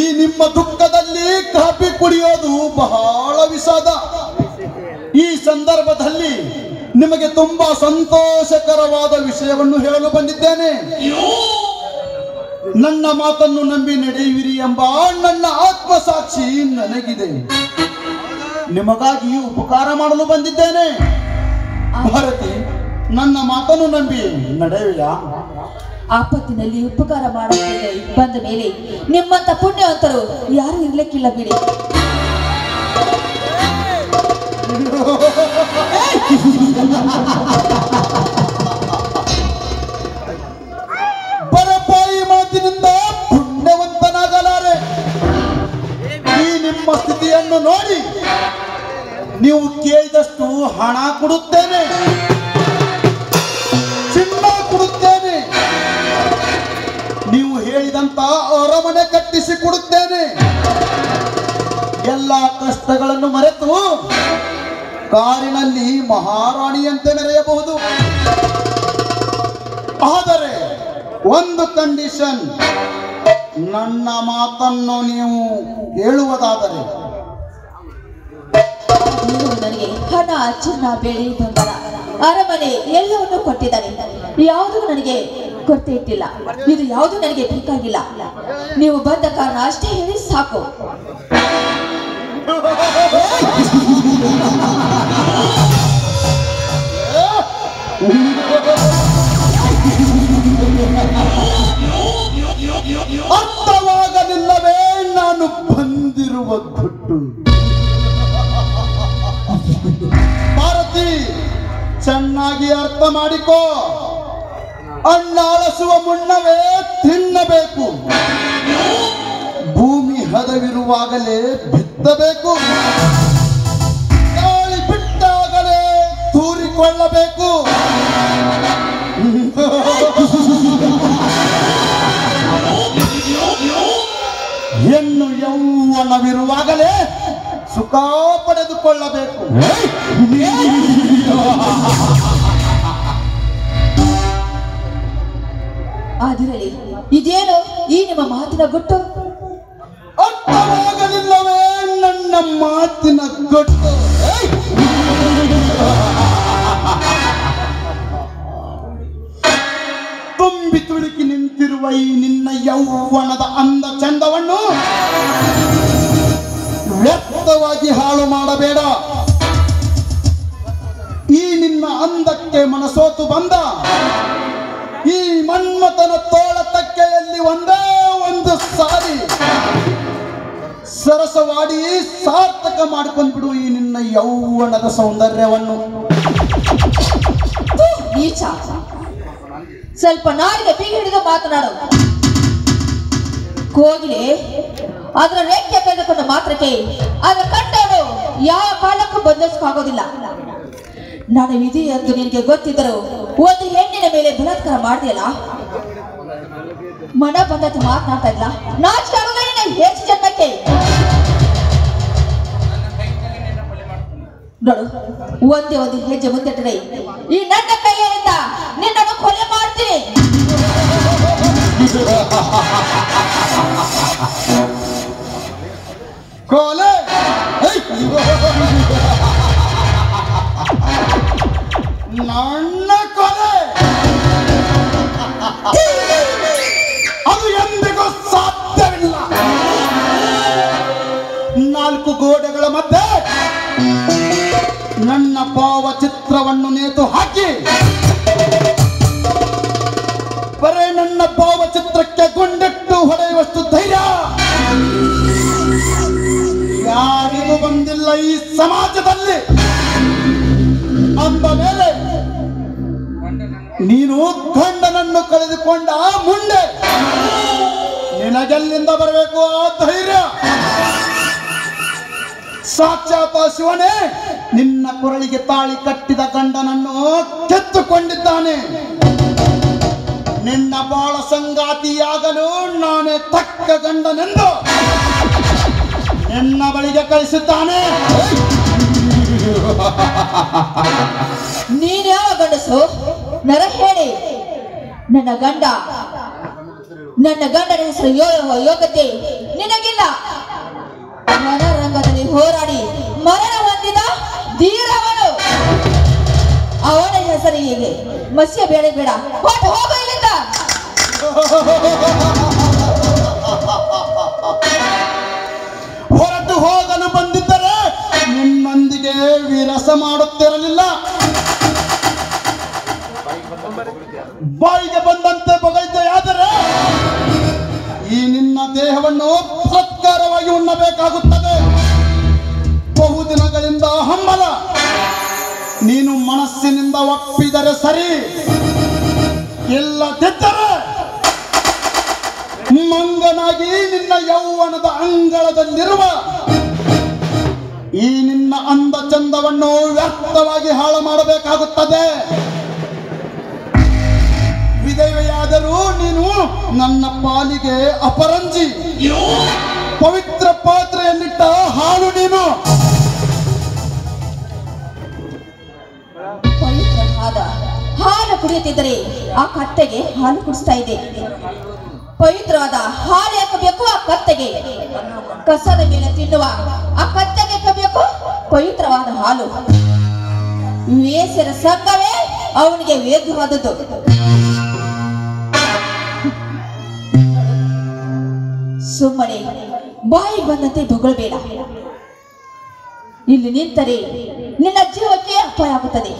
ಈ ನಿಮ್ಮ ದುಃಖದಲ್ಲಿ ಕಾಫಿ ಕುಡಿಯೋದು ಬಹಳ ವಿಷಾದ. ಈ ಸಂದರ್ಭದಲ್ಲಿ ನಿಮಗೆ ತುಂಬಾ ಸಂತೋಷಕರವಾದ ವಿಷಯವನ್ನು ಹೇಳಲು ಬಂದಿದ್ದೇನೆ. ನನ್ನ ಮಾತನ್ನು ನಂಬಿ ನಡೆಯುವಿರಿ ಎಂಬ ನನ್ನ ಆತ್ಮಸಾಕ್ಷಿ ನನಗಿದೆ. ನಿಮಗಾಗಿ ಉಪಕಾರ ಮಾಡಲು ಬಂದಿದ್ದೇನೆ. ಭಾರತಿ, ನನ್ನ ಮಾತನ್ನು ನಂಬಿ ನಡೆಯುವಿಯಾ? ಆಪತ್ತಿನಲ್ಲಿ ಉಪಕಾರ ಮಾಡುತ್ತಿದ್ದ ಬಂದ ಮೇಲೆ ನಿಮ್ಮಂತ ಪುಣ್ಯವಂತರು ಯಾರು ಇರ್ಲಿಕ್ಕಿಲ್ಲ ಬಿಡಿ. ಬರಪಾಯಿ ಮಾತಿನಿಂದ ಪುಣ್ಯವಂತನಾಗಲಾರೆ. ಈ ನಿಮ್ಮ ಸ್ಥಿತಿಯನ್ನು ನೋಡಿ ನೀವು ಕೇಳಿದಷ್ಟು ಹಣ ಕೊಡುತ್ತೇನೆ, ಚಿನ್ನ ಕೊಡುತ್ತೇನೆ, ನೀವು ಹೇಳಿದಂತ ಅರಮನೆ ಕಟ್ಟಿಸಿ ಕೊಡುತ್ತೇನೆ. ಎಲ್ಲ ಕಷ್ಟಗಳನ್ನು ಮರೆತು ಕಾರಿನಲ್ಲಿ ಮಹಾರಾಣಿಯಂತೆ ಮೆರೆಯಬಹುದು. ಆದರೆ ಒಂದು ಕಂಡೀಷನ್, ನನ್ನ ಮಾತನ್ನು ನೀವು ಹೇಳುವುದಾದರೆ. ನನಗೆ ಹಣ, ಚಿನ್ನ, ಬೆಳ್ಳಿ, ಬಂಗಾರ, ಅರಮನೆ ಎಲ್ಲವನ್ನು ಕೊಟ್ಟಿದ್ದಾರೆ. ಯಾವುದು ನನಗೆ ಕೊರತೆ ಇಟ್ಟಿಲ್ಲ. ಇದು ಯಾವುದು ನನಗೆ ಬೇಕಾಗಿಲ್ಲ. ನೀವು ಬಂದ ಕಾರಣ ಅಷ್ಟೇ ಹೇಳಿ ಸಾಕು. ಅರ್ಥವಾಗಲಿಲ್ಲವೇ ನಾನು ಬಂದಿರುವ ದುಡ್ಡು? ಭಾರತಿ, ಚೆನ್ನಾಗಿ ಅರ್ಥ ಮಾಡಿಕೋ. ಅನ್ನ ಅಳಸುವ ಮುನ್ನವೇ ತಿನ್ನಬೇಕು. ಭೂಮಿ ಹದವಿರುವಾಗಲೇ ಬಿತ್ತಬೇಕು. ಗಾಳಿ ಬಿಟ್ಟಾಗಲೇ ತೂರಿಕೊಳ್ಳಬೇಕು. ಹೆಣ್ಣು ಯೌವನವಿರುವಾಗಲೇ ಸುಖ ಪಡೆದುಕೊಳ್ಳಬೇಕು. ಆದಿರಲಿ, ಇದೇನು ಈ ನಿಮ್ಮ ಮಾತಿನ ಗುಟ್ಟು? ಅರ್ಥವಾಗಲಿಲ್ಲವೇ ನನ್ನ ಮಾತಿನ ಗುಟ್ಟು? ತುಂಬಿ ತುಳುಕಿ ನಿಂತಿರುವ ಈ ನಿನ್ನ ಯೌವನದ ಅಂದ ಚಂದವನ್ನು ವ್ಯರ್ಥವಾಗಿ ಹಾಳು ಮಾಡಬೇಡ. ಈ ನಿನ್ನ ಅಂದಕ್ಕೆ ಮನಸೋತು ಬಂದ ಈ ಮನ್ಮಥನ ತೋಳ ತಕ್ಕೆಯಲ್ಲಿ ಒಂದೇ ಒಂದು ಸಾರಿ ಸರಸವಾಡಿ ಸಾರ್ಥಕ ಮಾಡಿಕೊಂಡ್ಬಿಡು ಈ ನಿನ್ನ ಯೌವನದ ಸೌಂದರ್ಯವನ್ನು. ನೀಚ, ಸ್ವಲ್ಪ ನಾಡಿಗೆ ಬಿಗಿ ಹಿಡಿದು ಮಾತನಾಡು. ಕೋಗಿಲೆ ಅದರ ರೆಕ್ಕೆ ತೆಗೆದುಕೊಂಡ ಮಾತ್ರಕ್ಕೆ ಅದರ ಕಟ್ಟೋಡು ಯಾವ ಕಾಲಕ್ಕೂ ಬದಲಿಸಕ್ಕಾಗೋದಿಲ್ಲ. ನಾನು ವಿಧಿ ಎಂದು ನಿನಗೆ ಗೊತ್ತಿದ್ದರೂ ಒಂದು ಹೆಣ್ಣಿನ ಮೇಲೆ ಬಲಾತ್ಕಾರ ಮಾಡಿದೆಯಲ್ಲ, ಮನ ಬಂದದ್ದು ಮಾತನಾಡ್ತಾ ಇಲ್ಲ. ನಾಚಿಕೆ ಆಗೋದೇ ಹೆಚ್ಚು ಜನ್ಮಕ್ಕೆ. ನೋಡು, ಒಂದೇ ಒಂದು ಹೆಜ್ಜೆ ಮುಂದಿಟ್ಟರೆ ಈ ನನ್ನ ಕೈಯಿಂದ ನಿನ್ನನ್ನು ಕೊಲೆ ಮಾಡ್ತೀನಿ. ಕೊಲೆ? ನನ್ನ ಕೊಲೆ? ನನ್ನ ಭಾವಚಿತ್ರವನ್ನು ನೇತು ಹಾಕಿ ಬರೇ ನನ್ನ ಭಾವಚಿತ್ರಕ್ಕೆ ಗುಂಡಿಟ್ಟು ಹೊಡೆಯುವಷ್ಟು ಧೈರ್ಯ ಯಾರಿಗೂ ಬಂದಿಲ್ಲ ಈ ಸಮಾಜದಲ್ಲಿ ಅಂದ ಮೇಲೆ ನೀನು ಗಂಡನನ್ನು ಕಳೆದುಕೊಂಡ ಮುಂದೆ ನಿನಗೆಲ್ಲಿಂದ ಬರಬೇಕು ಆ ಧೈರ್ಯ? ಸಾಕ್ಷಾತ್ ಶಿವನೇ ನಿನ್ನ ಕೊರಳಿಗೆ ತಾಳಿ ಕಟ್ಟಿದ ಗಂಡನನ್ನು ಕೆತ್ತುಕೊಂಡಿದ್ದಾನೆ. ನಿನ್ನ ಬಾಳ ಸಂಗಾತಿಯಾಗಲು ನಾನೇ ತಕ್ಕ ಗಂಡನೆಂದು ನಿನ್ನ ಬಳಿಗೆ ಕಳಿಸಿದ್ದಾನೆ. ನೀನ್ಯಾವ ಗಂಡಸು ನರ ಹೇಳಿ? ನನ್ನ ಗಂಡನ ಹೆಸರು ಯೋಗ್ಯತೆ ನಿನಗಿಲ್ಲ. ರಣರಂಗದಲ್ಲಿ ಹೋರಾಡಿ ಮರಣ ಹೊಂದಿದ ಧೀರವನು. ಅವನ ಹೆಸರಿಗೆ ಮತ್ಸ್ಯ ಬೇಡ ಹೊಟ್ಟು ಹೋಗು ಇಲ್ಲಿಂದ. ಹೊರಟು ಹೋಗಲು ಬಂದಿದ್ದರೆ ನಿಮ್ಮೊಂದಿಗೆ ವಿರಸ ಮಾಡುತ್ತಿರಲಿಲ್ಲ. ಬಾಯಿಗೆ ಬಂದಂತೆ ಬೊಗಳ್ತೆಯಾದರೆ ಈ ನಿನ್ನ ದೇಹವನ್ನು ಸತ್ಕಾರವಾಗಿ ಉಣ್ಣಬೇಕಾಗುತ್ತದೆ. ಬಹುದಿನಗಳಿಂದ ಹಂಬಲ, ನೀನು ಮನಸ್ಸಿನಿಂದ ಒಪ್ಪಿದರೆ ಸರಿ, ಇಲ್ಲದಿದ್ದರೆ ಮಂಗನಾಗಿ ನಿನ್ನ ಯೌವನದ ಅಂಗಳದಲ್ಲಿರುವ ಈ ನಿನ್ನ ಅಂದ ಚಂದವನ್ನು ವ್ಯರ್ಥವಾಗಿ ಹಾಳು ಮಾಡಬೇಕಾಗುತ್ತದೆ. ವಿಧವೆಯಾದರೂ ನೀನು ನನ್ನ ಪಾಲಿಗೆ ಅಪರಂಜಿ, ಪವಿತ್ರ ಪಾತ್ರೆಯಲ್ಲಿಟ್ಟ ಹಾಲು ನೀನು. ಪವಿತ್ರವಾದ ಹಾಲು ಕುಡಿಯುತ್ತಿದ್ದರೆ ಆ ಕತ್ತೆಗೆ ಹಾಲು ಕುಡಿಸ್ತಾ ಇದೆ. ಪವಿತ್ರವಾದ ಹಾಲು ಹಾಕಬೇಕು ಆ ಕತ್ತೆಗೆ. ಕಸದ ಮೇಲೆ ತಿನ್ನುವ ಆ ಕತ್ತೆಗೆ ಹಾಕಬೇಕು ಪವಿತ್ರವಾದ ಹಾಲು. ವೇಸರ ಸಂಘವೇ ಅವನಿಗೆ ವೇದ್ಯವಾದದ್ದು. ಸುಮ್ಮನೆ ಬಾಯಿಗೆ ಬಂದಂತೆ ಬೊಗಳಬೇಡ. ಇಲ್ಲಿ ನಿಂತರೆ ನಿನ್ನ ಜೀವಕ್ಕೆ ಅಪಾಯ ಆಗುತ್ತದೆ.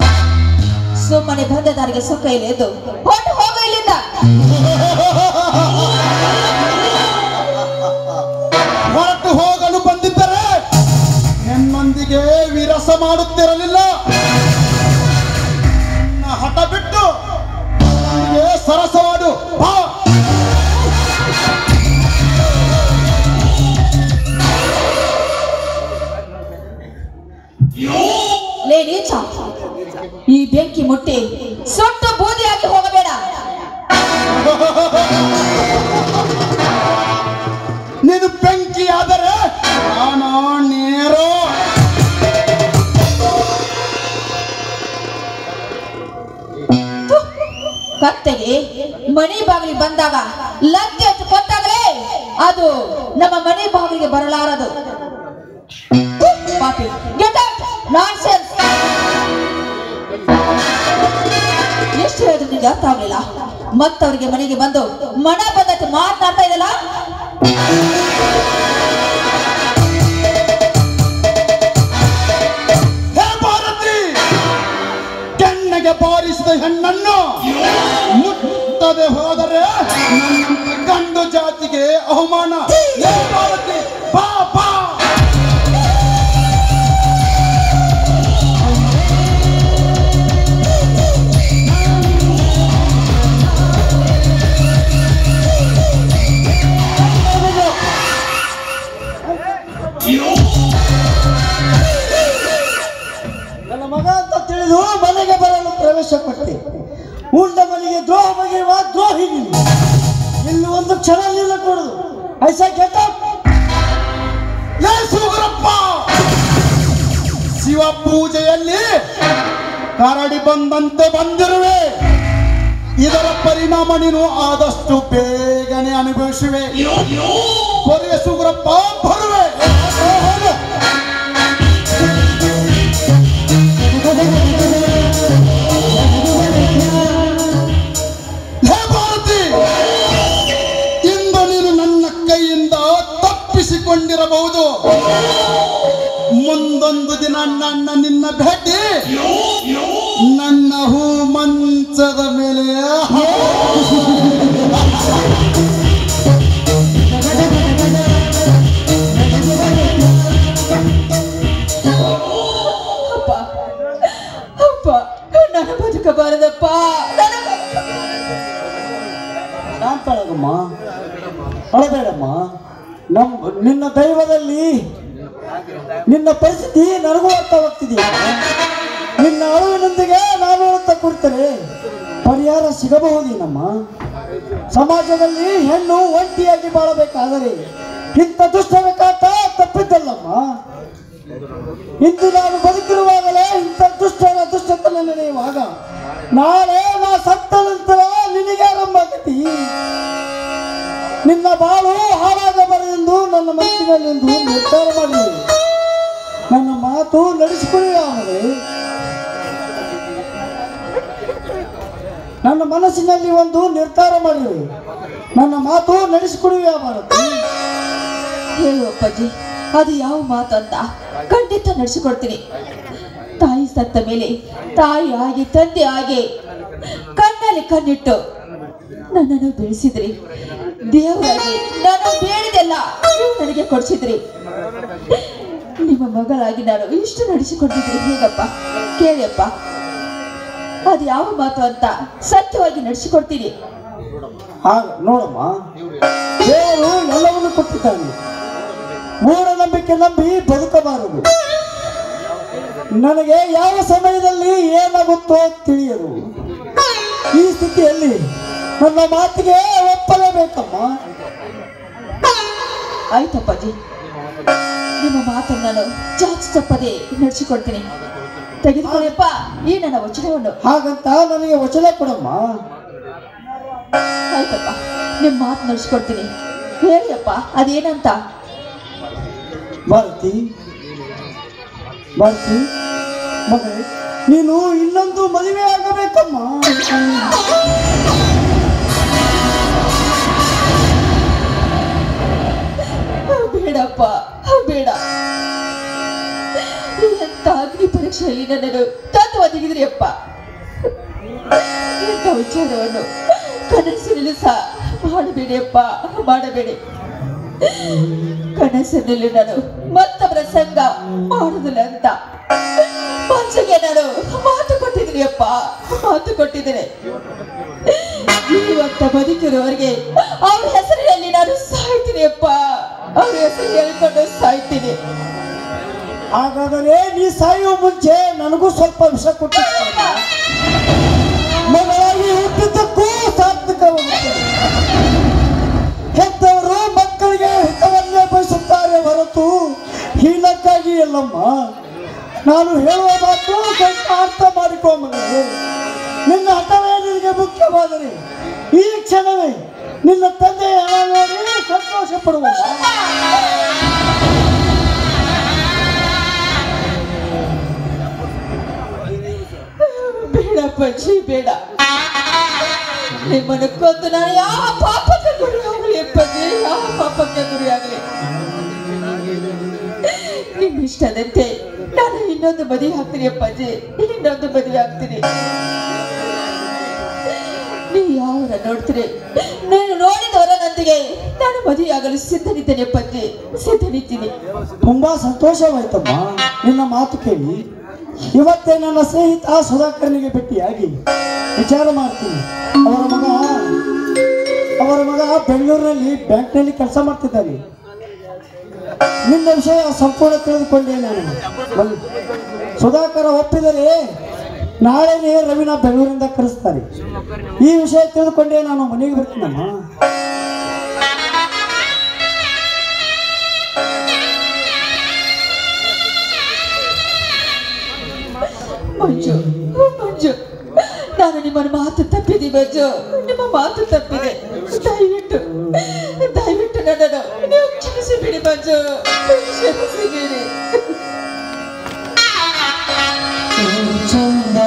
ಸುಮ್ಮನೆ ಬಂದ ದಾರಿಗೆ ಸುಖ ಇಲ್ಲ ಎಂದು ಹೊರಟು ಹೋಗ ಇಲ್ಲಿಂದ. ಹೊರಟು ಹೋಗಲು ಬಂದಿದ್ದರೆ ನಿಮ್ಮೊಂದಿಗೆ ವಿರಸ ಮಾಡುತ್ತಿರಲಿಲ್ಲ. ಹಠ ಬಿಟ್ಟು ಸರಸವಾಡು ಬಾ. ಈ ಬೆಂಕಿ ಮುಟ್ಟಿ ಸುಟ್ಟು ಬೂದಿಯಾಗಿ ಹೋಗಬೇಡ. ನೀನು ಬೆಂಕಿ ಆದರೆ ನಾನು ನೇರೋ. ಕತ್ತೆಗೆ ಮನೆ ಬಾಗಿಲಿಗೆ ಬಂದಾಗ ಲಗ್ಗೆ ಹಚ್ಚಿ ಕೊಟ್ಟಾಗಲೇ ಅದು ನಮ್ಮ ಮನೆ ಬಾಗಿಲಿಗೆ ಬರಲಾರದು. ಪಾಪಿ, ಗೆಟ್ ಔಟ್, ನಾನ್ಸೆನ್ಸ್. ಎಷ್ಟು ಹೇಳಿದ್ರು ನಿಮ್ಗೆ ಅರ್ಥ ಆಗ್ಲಿಲ್ಲ. ಮತ್ತವರಿಗೆ ಮನೆಗೆ ಬಂದು ಮನ ಬಂದಟ್ಟು ಮಾತನಾಡ್ತಾ ಇದಲ್ಲ. ಕೆನ್ನೆಗೆ ಬಾರಿಸಿದ ಹೆಣ್ಣನ್ನು ಮುಟ್ಟದೆ ಹೋದರೆ ಗಂಡು ಜಾತಿಗೆ ಅವಮಾನ. ಬಾ ಬಾ. ನನ್ನ ಮಗ ಅಂತ ತಿಳಿದು ಮನೆಗೆ ಬರಲು ಪ್ರವೇಶ ಕೊಟ್ಟೆ. ಉಂಡ ಮನೆಗೆ ದ್ರೋಹ ಬಗೆಯುವ ದ್ರೋಹಿ ನೀನು. ಇಲ್ಲಿ ಒಂದು ಕ್ಷಣ ನಿಲ್ಲಕೂಡದು. ಐಸಾ ಗೆಟ್ ಔಟ್. ಶಿವ ಪೂಜೆಯಲ್ಲಿ ಕರಡಿ ಬಂದಂತೆ ಬಂದಿರುವೆ. ಇದರ ಪರಿಣಾಮ ನೀನು ಆದಷ್ಟು ಬೇಗನೆ ಅನುಭವಿಸುವೆ. ಕೊನೆಯ ಸುಗ್ರಪ್ಪ ಬರುವೆ. ಹೇ ಭಾರತಿ, ಇಂದು ನೀನು ನನ್ನ ಕೈಯಿಂದ ತಪ್ಪಿಸಿಕೊಂಡಿರಬಹುದು. ಮುಂದೊಂದು ದಿನ ನನ್ನ ನಿನ್ನ ಭೇಟಿ ನನ್ನ ಹೂ ಮಂಚದ ಮೇಲೆ ಅಪ್ಪ ನನ್ನ ಬದುಕಬಾರದಪ್ಪ. ಶಾಂತಳಗಮ್ಮ, ಅಳಬೇಡಮ್ಮ. ನಿನ್ನ ದೈವದಲ್ಲಿ ನಿನ್ನ ಪರಿಸ್ಥಿತಿ ನನಗೂ ಅರ್ಥವಾಗ್ತಿದೆಯಾ? ನಿನ್ನ ಅಳುವಿನೊಂದಿಗೆ ನಾನು ಅಳುತ್ತಾ ಕುಳಿತರೆ ಪರಿಹಾರ ಸಿಗಬಹುದೇನಮ್ಮ? ಸಮಾಜದಲ್ಲಿ ಹೆಣ್ಣು ಒಂಟಿಯಾಗಿ ಬಾಳಬೇಕಾದರೆ ಇಂಥ ದುಷ್ಟರ ತಪ್ಪಿದ್ದಲ್ಲಮ್ಮ. ಇಂದು ನಾನು ಬದುಕಿರುವಾಗಲೇ ಇಂಥ ದುಷ್ಟತನ ನಡೆಯುವಾಗ ನಾಳೆ ನಾ ಸತ್ತ ನಂತರ ನಿನಗೆ ಆರಂಭ ಆಗತಿ. ನಿನ್ನ ಬಾಳು ಹಾಳಾಗಬಾರದೆಂದು ನನ್ನ ಮನಸ್ಸಿನಲ್ಲಿಂದು ನಿರ್ಧಾರ ಮಾಡಿದೆ. ನನ್ನ ಮಾತು ನಡೆಸಿಕೊಳ್ಳುವವರೇ, ನನ್ನ ಮನಸ್ಸಿನಲ್ಲಿ ಒಂದು ನಿರ್ಧಾರ ಮಾಡಿದೆ. ನನ್ನ ಮಾತು ನಡೆಸಿಕೊಳ್ಳುವವರೇ. ಹೇಳು ಅಪ್ಪಾಜಿ, ಅದು ಯಾವ ಮಾತು ಅಂತ ಖಂಡಿತ ನಡೆಸಿಕೊಡ್ತೀನಿ. ತಾಯಿ ಸತ್ತ ಮೇಲೆ ತಾಯಿ ಆಗಿ ತಂದೆ ಆಗಿ ಕಣ್ಣಲ್ಲಿ ಕಣ್ಣಿಟ್ಟು ನನ್ನನ್ನು ಬೆಳೆಸಿದ್ರಿ. ದೇವರಾಗಿ ನಾನು ಬೇಡಿದೆಲ್ಲ ನೀವು ನನಗೆ ಕೊಡಿಸಿದ್ರಿ. ನಿಮ್ಮ ಮಗಳಾಗಿ ನಾನು ಇಷ್ಟು ನಡೆಸಿಕೊಟ್ಟಿದ್ರಿ. ಹೇಗಪ್ಪ ಕೇಳಿಯಪ್ಪ, ಅದು ಯಾವ ಮಾತು ಅಂತ ಸತ್ಯವಾಗಿ ನಡೆಸಿಕೊಡ್ತೀನಿ. ನೋಡಮ್ಮ, ದೇವರು ಎಲ್ಲವನ್ನು ಕೊಟ್ಟಿದ್ದಾನೆ. ಮೂಢನಂಬಿಕೆ ನಂಬಿ ಬದುಕಬಾರದು. ನನಗೆ ಯಾವ ಸಮಯದಲ್ಲಿ ಏನಾಗುತ್ತೋ ತಿಳಿಯದು. ಈ ಸ್ಥಿತಿಯಲ್ಲಿ ನನ್ನ ಮಾತಿಗೆ ಒಪ್ಪಲೇಬೇಕಮ್ಮ. ಆಯ್ತಪ್ಪಾಜಿ, ನಿಮ್ಮ ಮಾತನ್ನು ನಾನು ಚಾಚು ತಪ್ಪದೆ ನಡೆಸಿಕೊಡ್ತೀನಿ. ತೆಗೆದುಕೊಳ್ಳಪ್ಪ ಈ ನನ್ನ ವಚನವನ್ನು. ಹಾಗಂತ ನನಗೆ ವಚನ ಕೊಡಮ್ಮ. ಆಯ್ತಪ್ಪ, ನಿಮ್ಮ ಮಾತು ನಡೆಸಿಕೊಡ್ತೀನಿ. ಹೇಳಿಯಪ್ಪ ಅದೇನಂತ. ಭಾರತಿ ಮಗಳೇ, ನೀನು ಇನ್ನೊಂದು ಮದುವೆ ಆಗಬೇಕಮ್ಮ. ಬೇಡಪ್ಪ, ಬೇಡ. ಎಂತ ಅಗ್ನಿ ಪರೀಕ್ಷೆಯಲ್ಲಿ ನನ್ನನ್ನು ತಂದು ಒದಗಿದ್ರಿ ಅಪ್ಪ. ಎಂತ ವಿಚಾರವನ್ನು ಕನಸಿನಲ್ಲಿ ಸಹ ಮಾಡಬೇಡಿ ಅಪ್ಪ, ಮಾಡಬೇಡಿ. ಕನಸಿನಲ್ಲಿ ನಾನು ಮತ್ತೊಬ್ಬರ ಸಂಘ ಮಾಡುದಿಲ್ಲ ಅಂತ ಮನಸ್ಸಿಗೆ ನಾನು ಮಾತು ಕೊಟ್ಟಿದ್ದೀನಿ ಅಪ್ಪ, ಮಾತು ಕೊಟ್ಟಿದ್ದೇನೆ. ಜೀವಂತ ಬದುಕಿರುವವರಿಗೆ ಅವ್ರ ಹೆಸರಿನಲ್ಲಿ ನಾನು ಸಾಯ್ತೀನಿ ಅಪ್ಪ, ಅವ್ರ ಹೆಸರು ಹೇಳ್ಕೊಂಡು ಸಾಯ್ತೀನಿ. ಹಾಗಾದರೆ ನೀ ಸಾಯುವ ಮುಂಚೆ ನನಗೂ ಸ್ವಲ್ಪ ವಿಷ ಕೊಟ್ಟಿರ್ತಾನೆ. ಮಗಳಾಗಿ ಹುಟ್ಟಿದ್ದಕ್ಕೂ ಸಾರ್ಥಕವಾಗುತ್ತದೆ. ಹೆತ್ತವರು ಮಕ್ಕಳಿಗೆ ಹಿತವನ್ನೇ ಬಯಸುತ್ತಾರೆ ಹೊರತು ಹೀನಕ್ಕಾಗಿ ಅಲ್ಲಮ್ಮ. ನಾನು ಹೇಳುವ ಮಾತು ಸ್ವಲ್ಪ ಅರ್ಥ ಮಾಡಿಕೊಂಬಂದರೆ ನಿನ್ನ ಹಠವೇ ನಿನಗೆ ಮುಖ್ಯವಾದರೆ ಈ ಕ್ಷಣವೇ ನಿನ್ನ ತಂದೆಯ ಹಣ ನೋಡಿ ಸಂತೋಷ ಪಡುವ. ಬೇಡಪ್ಪಜ್ಜಿ, ಬೇಡ. ನಿಮ್ಮನ್ನು ಕೊಂದು ನಾನು ಯಾವ ಪಾಪಕ್ಕೆ ಗುರಿ ಆಗಲಿ ಅಪ್ಪಜ್ಜಿ, ಯಾವ ಪಾಪಕ್ಕೆ ಗುರಿ ಆಗಲಿ. ನಿಮ್ಮ ಇಷ್ಟದಂತೆ ನಾನು ಇನ್ನೊಂದು ಮದುವೆ ಆಗ್ತೀನಿ ಅಪ್ಪಾಜಿ, ಇನ್ನೊಂದು ಮದುವೆ ಆಗ್ತೀನಿ. ನೀವು ಯಾವರ ನೋಡ್ತೀರಿ, ನಾನು ನೋಡಿದವರನೊಂದಿಗೆ ನಾನು ಮದುವೆ ಆಗಲು ಸಿದ್ಧನಿದ್ದೇನೆ ಅಪ್ಪಾಜಿ, ಸಿದ್ಧನಿದ್ದೀನಿ. ತುಂಬಾ ಸಂತೋಷವಾಯ್ತಮ್ಮ ನಿನ್ನ ಮಾತು ಕೇಳಿ. ಇವತ್ತೇ ನನ್ನ ಸ್ನೇಹಿತ ಸುಧಾಕರ್ನಿಗೆ ಭೇಟಿಯಾಗಿ ವಿಚಾರ ಮಾಡ್ತೀನಿ. ಅವರ ಮಗ ಬೆಂಗಳೂರಿನಲ್ಲಿ ಬ್ಯಾಂಕ್ನಲ್ಲಿ ಕೆಲಸ ಮಾಡ್ತಿದ್ದಾನೆ. ನಿನ್ನ ವಿಷಯ ಸಂಪೂರ್ಣ ತಿಳಿದುಕೊಂಡೆ ನಾನು. ಸುಧಾಕರ ಒಪ್ಪಿದರೆ ನಾಳೆನೇ ರವಿನ ಬೆಂಗಳೂರಿಂದ ಕರೆಸ್ತಾರೆ. ಈ ವಿಷಯ ತಿಳಿದುಕೊಂಡೆ ನಾನು ಮನೆಗೆ ಬರ್ತೀನಮ್ಮ. ಮಂಜು, ನಾನು ನಿಮ್ಮ ಮಾತು ತಪ್ಪಿದೆ ಮಂಜು, ನಿಮ್ಮ ಮಾತು ತಪ್ಪಿದೆ. ದಯವಿಟ್ಟು ನನ್ನನ್ನು ನೀವು ಕ್ಷಮಿಸಿಬಿಡಿ ಮಂಜು, ಕ್ಷಮಿಸಿಬಿಡಿ. ಚಂದ